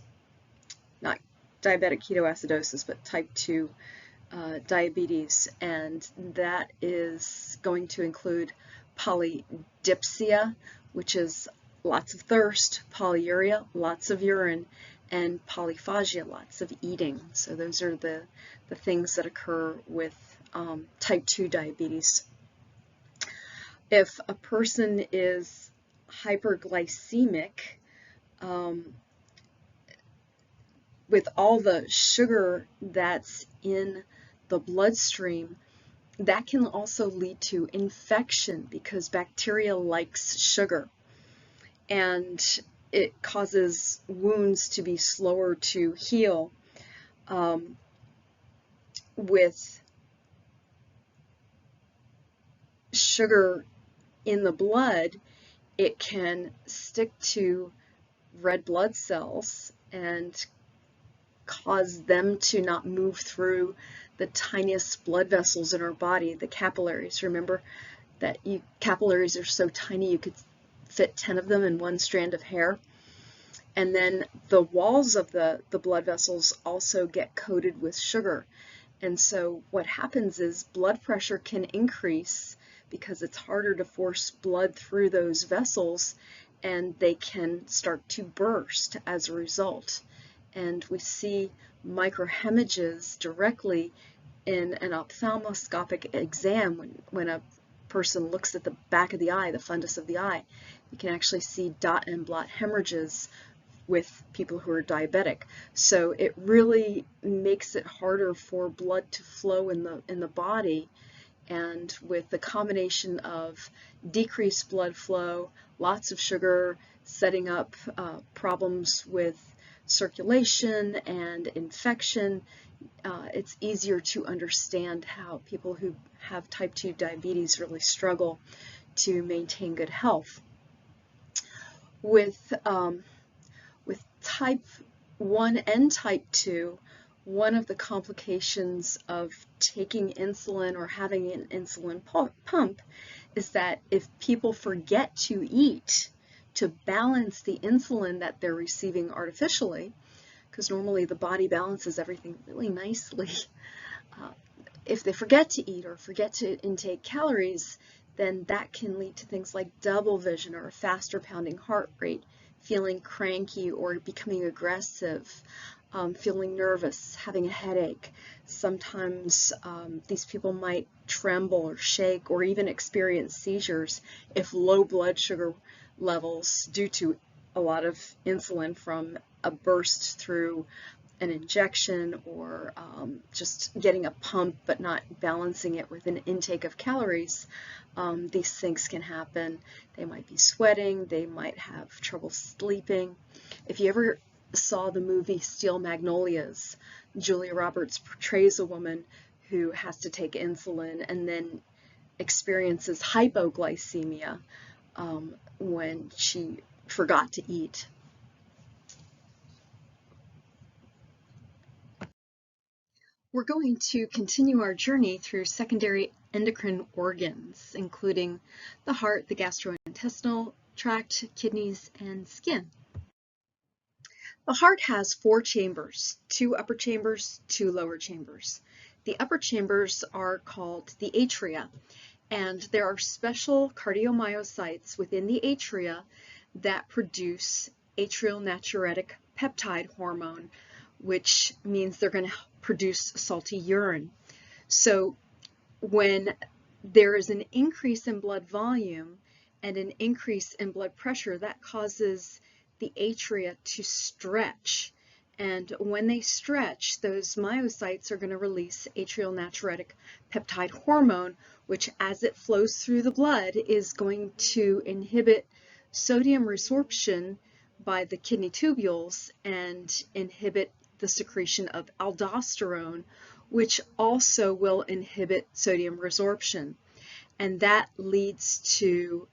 Not diabetic ketoacidosis, but type 2 diabetes, and that is going to include polydipsia, which is lots of thirst, polyuria, lots of urine, and polyphagia, lots of eating. So those are the things that occur with type 2 diabetes. If a person is hyperglycemic, with all the sugar that's in the bloodstream, that can also lead to infection because bacteria likes sugar, and it causes wounds to be slower to heal. With sugar in the blood, it can stick to red blood cells and cause them to not move through the tiniest blood vessels in our body, the capillaries. Remember that capillaries are so tiny you could fit 10 of them in one strand of hair. And then the walls of the blood vessels also get coated with sugar. And so what happens is blood pressure can increase because it's harder to force blood through those vessels, and they can start to burst as a result. And we see microhemorrhages directly in an ophthalmoscopic exam. When a person looks at the back of the eye, the fundus of the eye, you can actually see dot and blot hemorrhages with people who are diabetic. So it really makes it harder for blood to flow in the body, and with the combination of decreased blood flow, lots of sugar, setting up problems with circulation and infection, it's easier to understand how people who have type 2 diabetes really struggle to maintain good health. With type 1 and type 2, one of the complications of taking insulin or having an insulin pump is that if people forget to eat to balance the insulin that they're receiving artificially, because normally the body balances everything really nicely, if they forget to eat or forget to intake calories, then that can lead to things like double vision or a faster pounding heart rate, feeling cranky or becoming aggressive, feeling nervous, having a headache. Sometimes these people might tremble or shake or even experience seizures if low blood sugar levels due to a lot of insulin from a burst through an injection or just getting a pump but not balancing it with an intake of calories. These things can happen. They might be sweating, they might have trouble sleeping. If you ever saw the movie Steel Magnolias, Julia Roberts portrays a woman who has to take insulin and then experiences hypoglycemia when she forgot to eat. We're going to continue our journey through secondary endocrine organs, including the heart, the gastrointestinal tract, kidneys, and skin. The heart has 4 chambers, 2 upper chambers, 2 lower chambers. The upper chambers are called the atria, and there are special cardiomyocytes within the atria that produce atrial natriuretic peptide hormone, which means they're going to produce salty urine. So when there is an increase in blood volume and an increase in blood pressure, that causes the atria to stretch. And when they stretch, those myocytes are going to release atrial natriuretic peptide hormone, which as it flows through the blood is going to inhibit sodium resorption by the kidney tubules and inhibit the secretion of aldosterone, which also will inhibit sodium resorption. And that leads to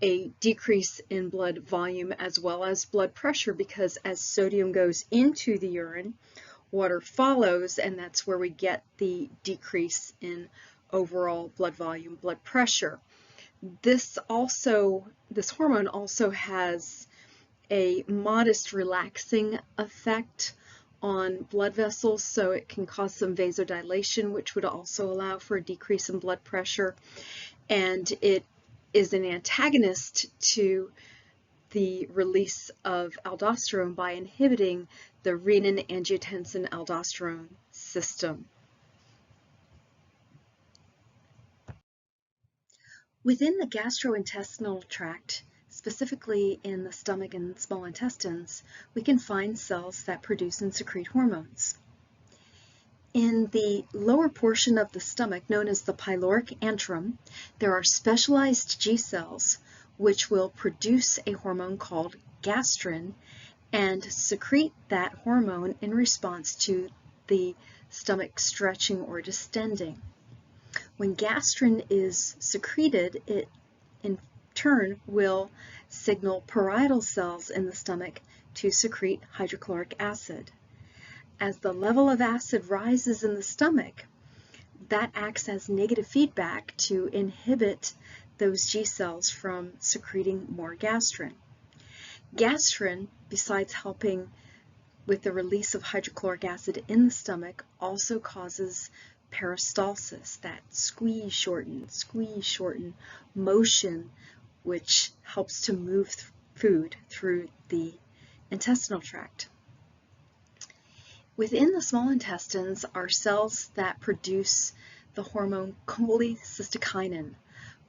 a decrease in blood volume as well as blood pressure, because as sodium goes into the urine, water follows, and that's where we get the decrease in overall blood volume, blood pressure. This hormone also has a modest relaxing effect on blood vessels, so it can cause some vasodilation, which would also allow for a decrease in blood pressure. And it is an antagonist to the release of aldosterone by inhibiting the renin-angiotensin-aldosterone system. Within the gastrointestinal tract, specifically in the stomach and small intestines, we can find cells that produce and secrete hormones. In the lower portion of the stomach, known as the pyloric antrum, there are specialized G cells which will produce a hormone called gastrin and secrete that hormone in response to the stomach stretching or distending. When gastrin is secreted, it in turn will signal parietal cells in the stomach to secrete hydrochloric acid. As the level of acid rises in the stomach, that acts as negative feedback to inhibit those G cells from secreting more gastrin. Gastrin, besides helping with the release of hydrochloric acid in the stomach, also causes peristalsis, that squeeze shorten motion, which helps to move food through the intestinal tract. Within the small intestines are cells that produce the hormone cholecystokinin,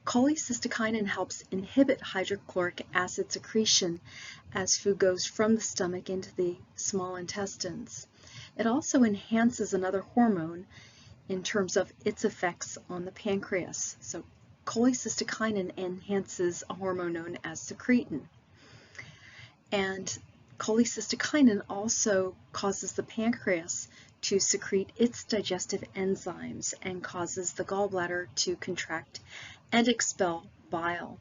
Cholecystokinin helps inhibit hydrochloric acid secretion as food goes from the stomach into the small intestines. It also enhances another hormone in terms of its effects on the pancreas. So cholecystokinin enhances a hormone known as secretin. And cholecystokinin also causes the pancreas to secrete its digestive enzymes and causes the gallbladder to contract and expel bile.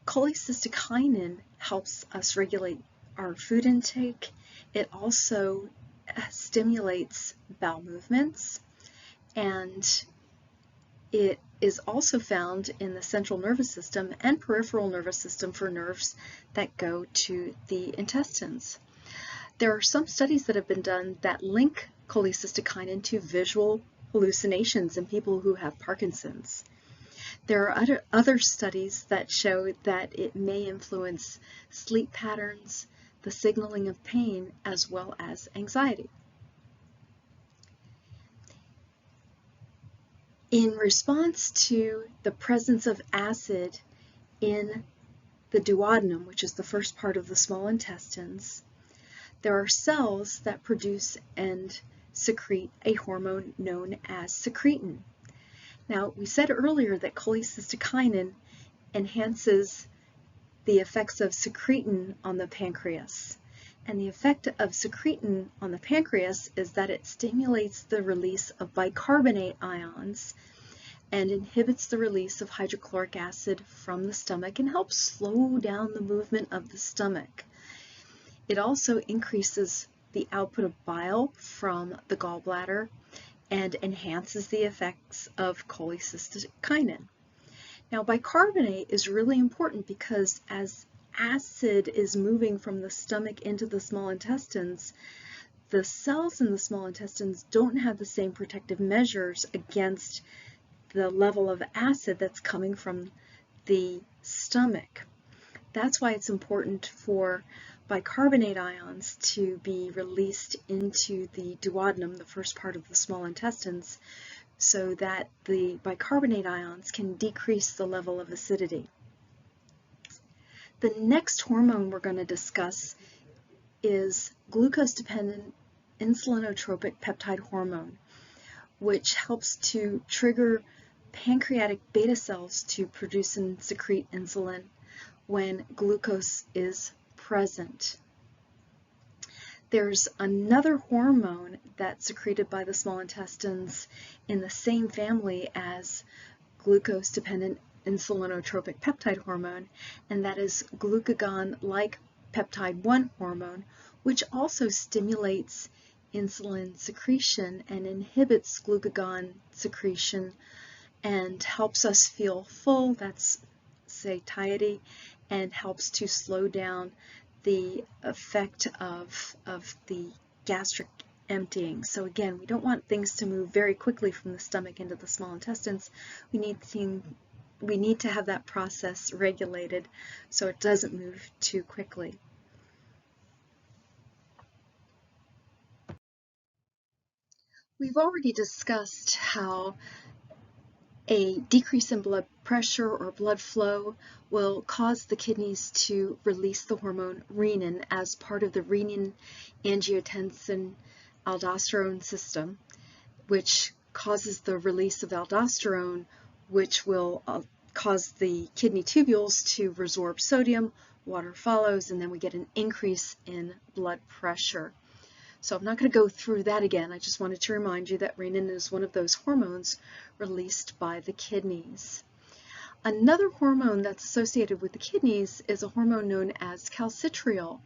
Cholecystokinin helps us regulate our food intake. It also stimulates bowel movements, and it is also found in the central nervous system and peripheral nervous system for nerves that go to the intestines. There are some studies that have been done that link cholecystokinin to visual hallucinations in people who have Parkinson's. There are other studies that show that it may influence sleep patterns, the signaling of pain, as well as anxiety. In response to the presence of acid in the duodenum, which is the first part of the small intestines, there are cells that produce and secrete a hormone known as secretin. Now, we said earlier that cholecystokinin enhances the effects of secretin on the pancreas. And the effect of secretin on the pancreas is that it stimulates the release of bicarbonate ions and inhibits the release of hydrochloric acid from the stomach and helps slow down the movement of the stomach. It also increases the output of bile from the gallbladder and enhances the effects of cholecystokinin. Now, bicarbonate is really important because as acid is moving from the stomach into the small intestines, the cells in the small intestines don't have the same protective measures against the level of acid that's coming from the stomach. That's why it's important for bicarbonate ions to be released into the duodenum, the first part of the small intestines, so that the bicarbonate ions can decrease the level of acidity. The next hormone we're going to discuss is glucose-dependent insulinotropic peptide hormone, which helps to trigger pancreatic beta cells to produce and secrete insulin when glucose is present. There's another hormone that's secreted by the small intestines in the same family as glucose-dependent insulinotropic peptide hormone, and that is glucagon-like peptide 1 hormone, which also stimulates insulin secretion and inhibits glucagon secretion and helps us feel full, that's satiety, and helps to slow down the effect of the gastric emptying. So again, we don't want things to move very quickly from the stomach into the small intestines. We need to have that process regulated so it doesn't move too quickly. We've already discussed how a decrease in blood pressure or blood flow will cause the kidneys to release the hormone renin as part of the renin-angiotensin-aldosterone system, which causes the release of aldosterone, which will cause the kidney tubules to resorb sodium, water follows, and then we get an increase in blood pressure. So I'm not going to go through that again. I just wanted to remind you that renin is one of those hormones released by the kidneys. Another hormone that's associated with the kidneys is a hormone known as calcitriol.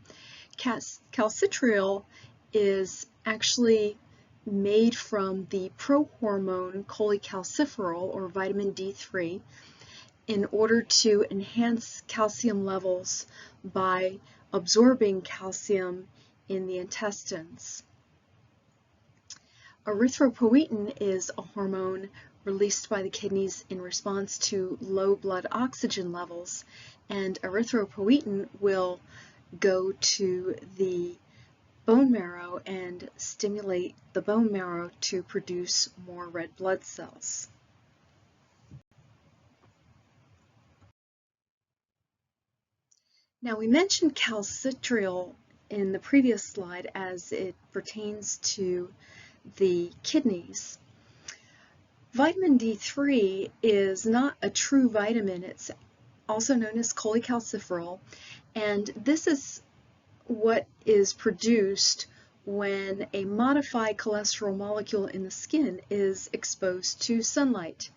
Calcitriol is actually made from the prohormone cholecalciferol, or vitamin D3, in order to enhance calcium levels by absorbing calcium in the intestines. Erythropoietin is a hormone released by the kidneys in response to low blood oxygen levels, and erythropoietin will go to the bone marrow and stimulate the bone marrow to produce more red blood cells. Now, we mentioned calcitriol in the previous slide as it pertains to the kidneys. Vitamin D3 is not a true vitamin. It's also known as cholecalciferol, and this is what is produced when a modified cholesterol molecule in the skin is exposed to sunlight.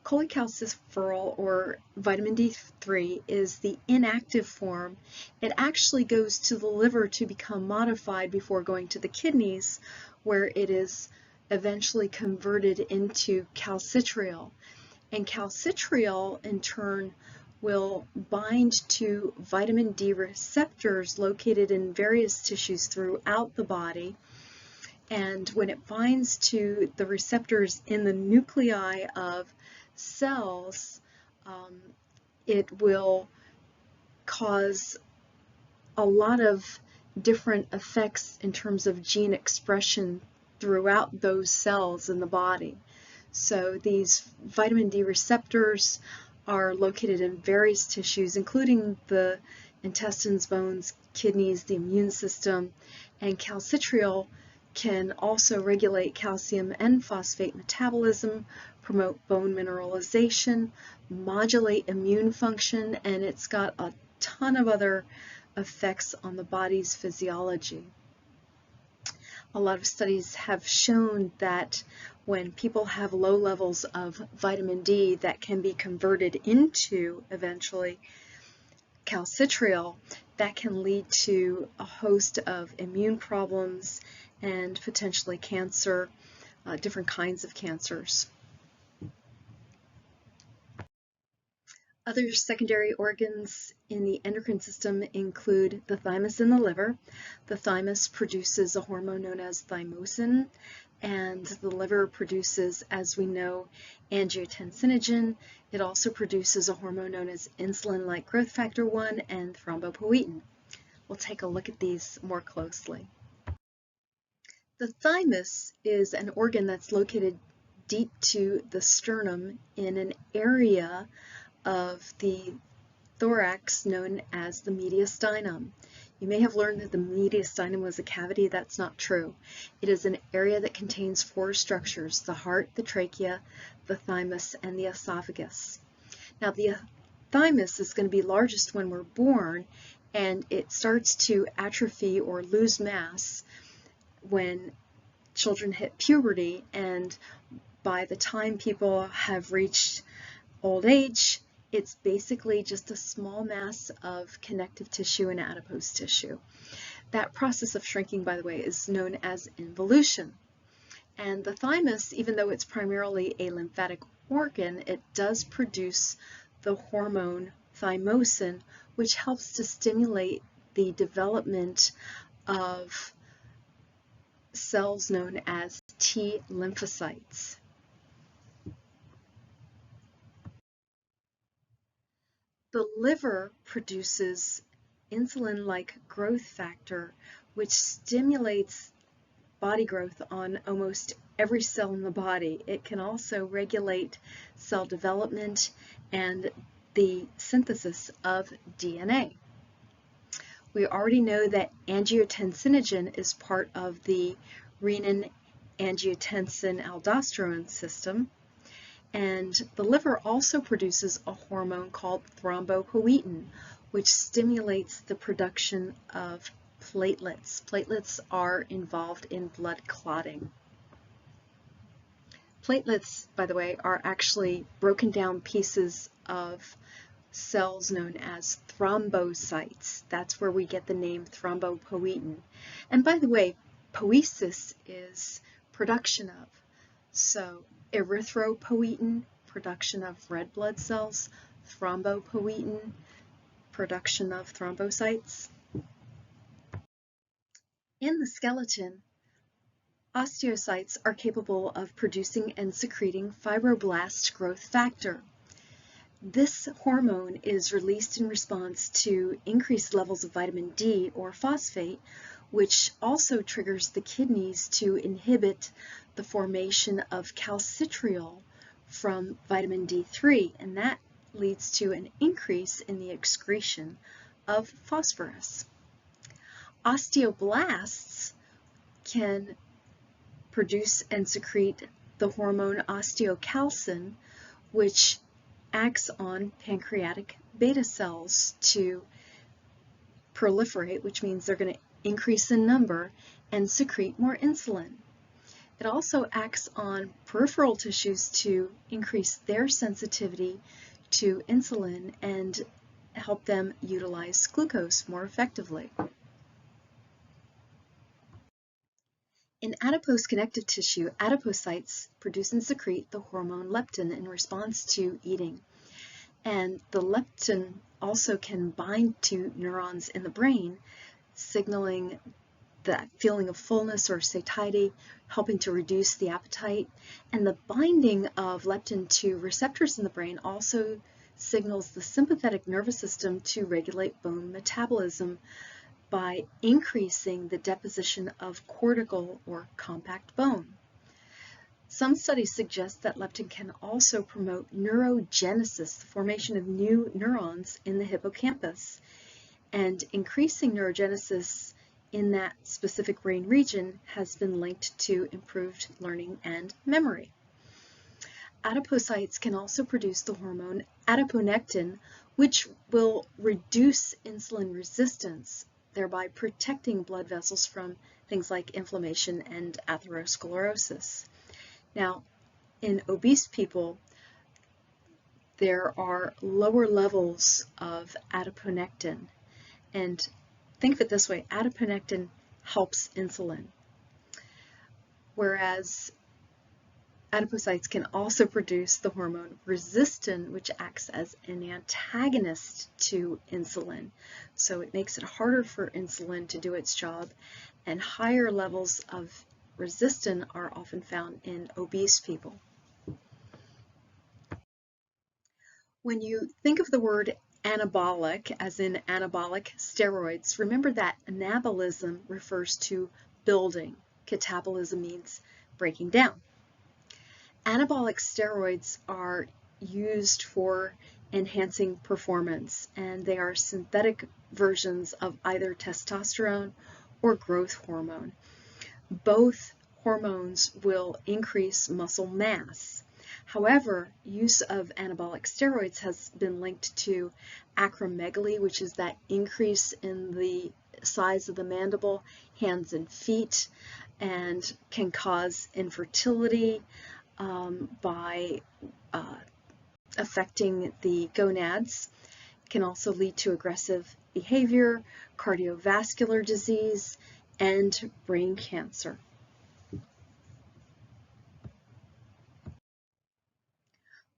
Cholecalciferol, or vitamin D3, is the inactive form. It actually goes to the liver to become modified before going to the kidneys, where it is eventually converted into calcitriol. And calcitriol, in turn, will bind to vitamin D receptors located in various tissues throughout the body. And when it binds to the receptors in the nuclei of cells, it will cause a lot of different effects in terms of gene expression throughout those cells in the body. So these vitamin D receptors are located in various tissues, including the intestines, bones, kidneys, the immune system, and calcitriol can also regulate calcium and phosphate metabolism, promote bone mineralization, modulate immune function, and it's got a ton of other effects on the body's physiology. A lot of studies have shown that when people have low levels of vitamin D, that can be converted into, eventually, calcitriol, that can lead to a host of immune problems and potentially cancer, different kinds of cancers. Other secondary organs in the endocrine system include the thymus in the liver. The thymus produces a hormone known as thymosin, and the liver produces, as we know, angiotensinogen. It also produces a hormone known as insulin-like growth factor 1 and thrombopoietin. We'll take a look at these more closely. The thymus is an organ that's located deep to the sternum in an area of the thorax known as the mediastinum. You may have learned that the mediastinum was a cavity. That's not true. It is an area that contains 4 structures: the heart, the trachea, the thymus, and the esophagus. Now, the thymus is going to be largest when we're born, and it starts to atrophy or lose mass when children hit puberty, and by the time people have reached old age, it's basically just a small mass of connective tissue and adipose tissue. That process of shrinking, by the way, is known as involution. And the thymus, even though it's primarily a lymphatic organ, it does produce the hormone thymosin, which helps to stimulate the development of cells known as T lymphocytes. The liver produces insulin-like growth factor, which stimulates body growth on almost every cell in the body. It can also regulate cell development and the synthesis of DNA. We already know that angiotensinogen is part of the renin-angiotensin-aldosterone system. And the liver also produces a hormone called thrombopoietin, which stimulates the production of platelets. Platelets are involved in blood clotting. Platelets, by the way, are actually broken down pieces of cells known as thrombocytes. That's where we get the name thrombopoietin. And by the way, poiesis is production of. So erythropoietin, production of red blood cells; thrombopoietin, production of thrombocytes. In the skeleton, osteocytes are capable of producing and secreting fibroblast growth factor. This hormone is released in response to increased levels of vitamin D or phosphate, which also triggers the kidneys to inhibit the formation of calcitriol from vitamin D3, and that leads to an increase in the excretion of phosphorus. Osteoblasts can produce and secrete the hormone osteocalcin, which acts on pancreatic beta cells to proliferate, which means they're going to increase in number and secrete more insulin. It also acts on peripheral tissues to increase their sensitivity to insulin and help them utilize glucose more effectively. In adipose connective tissue, adipocytes produce and secrete the hormone leptin in response to eating. And the leptin also can bind to neurons in the brain, signaling that feeling of fullness or satiety, helping to reduce the appetite. And the binding of leptin to receptors in the brain also signals the sympathetic nervous system to regulate bone metabolism by increasing the deposition of cortical or compact bone. Some studies suggest that leptin can also promote neurogenesis, the formation of new neurons in the hippocampus, and increasing neurogenesis in that specific brain region has been linked to improved learning and memory. Adipocytes can also produce the hormone adiponectin, which will reduce insulin resistance, thereby protecting blood vessels from things like inflammation and atherosclerosis. Now, in obese people, there are lower levels of adiponectin, and think of it this way, adiponectin helps insulin, whereas adipocytes can also produce the hormone resistin, which acts as an antagonist to insulin. So it makes it harder for insulin to do its job, and higher levels of resistin are often found in obese people. When you think of the word anabolic, as in anabolic steroids, remember that anabolism refers to building. Catabolism means breaking down. Anabolic steroids are used for enhancing performance, and they are synthetic versions of either testosterone or growth hormone. Both hormones will increase muscle mass. However, use of anabolic steroids has been linked to acromegaly, which is that increase in the size of the mandible, hands and feet, and can cause infertility by affecting the gonads. It can also lead to aggressive behavior, cardiovascular disease, and brain cancer.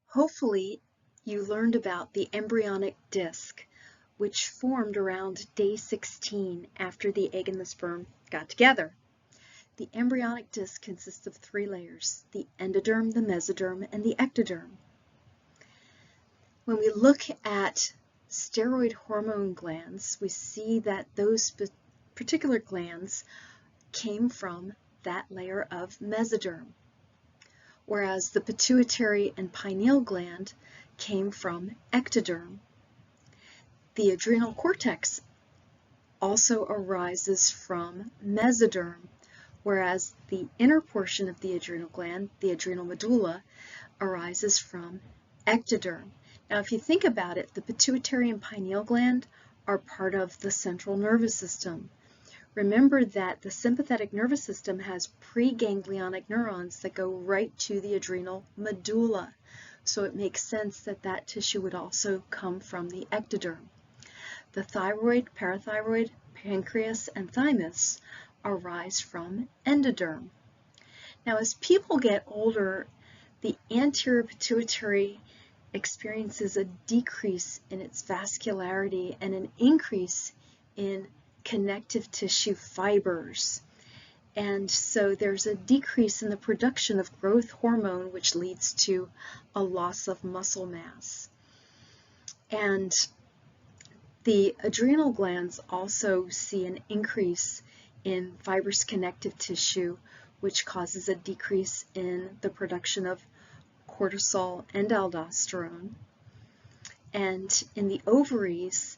Hopefully, you learned about the embryonic disc, which formed around day 16 after the egg and the sperm got together. The embryonic disc consists of 3 layers, the endoderm, the mesoderm, and the ectoderm. When we look at steroid hormone glands, we see that those particular glands came from that layer of mesoderm, whereas the pituitary and pineal gland came from ectoderm. The adrenal cortex also arises from mesoderm, whereas the inner portion of the adrenal gland, the adrenal medulla, arises from ectoderm. Now, if you think about it, the pituitary and pineal gland are part of the central nervous system. Remember that the sympathetic nervous system has preganglionic neurons that go right to the adrenal medulla, so it makes sense that that tissue would also come from the ectoderm. The thyroid, parathyroid, pancreas, and thymus arise from endoderm. Now, as people get older, the anterior pituitary experiences a decrease in its vascularity and an increase in connective tissue fibers. And so there's a decrease in the production of growth hormone, which leads to a loss of muscle mass. And the adrenal glands also see an increase in fibrous connective tissue, which causes a decrease in the production of cortisol and aldosterone. And in the ovaries,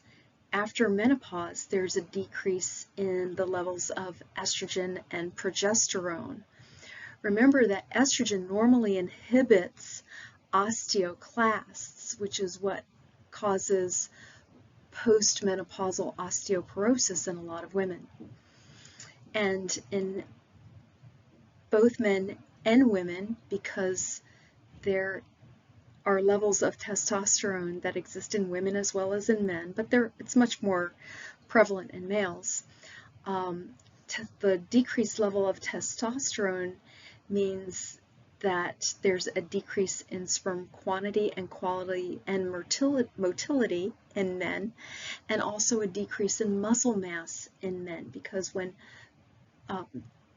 after menopause, there's a decrease in the levels of estrogen and progesterone. Remember that estrogen normally inhibits osteoclasts, which is what causes postmenopausal osteoporosis in a lot of women. And in both men and women, because there are levels of testosterone that exist in women as well as in men, but it's much more prevalent in males. The decreased level of testosterone means that there's a decrease in sperm quantity and quality and motility in men, and also a decrease in muscle mass in men, because when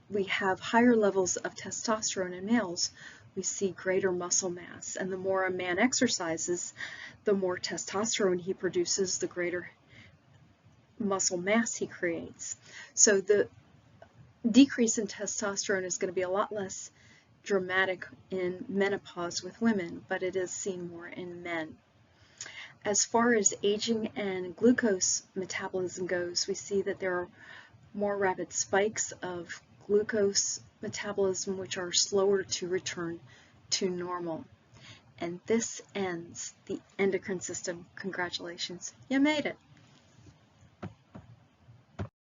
we have higher levels of testosterone in males, we see greater muscle mass, and the more a man exercises, the more testosterone he produces, the greater muscle mass he creates. So the decrease in testosterone is going to be a lot less dramatic in menopause with women, but it is seen more in men. As far as aging and glucose metabolism goes, we see that there are more rapid spikes of glucose metabolism, which are slower to return to normal. And this ends the endocrine system. Congratulations, you made it.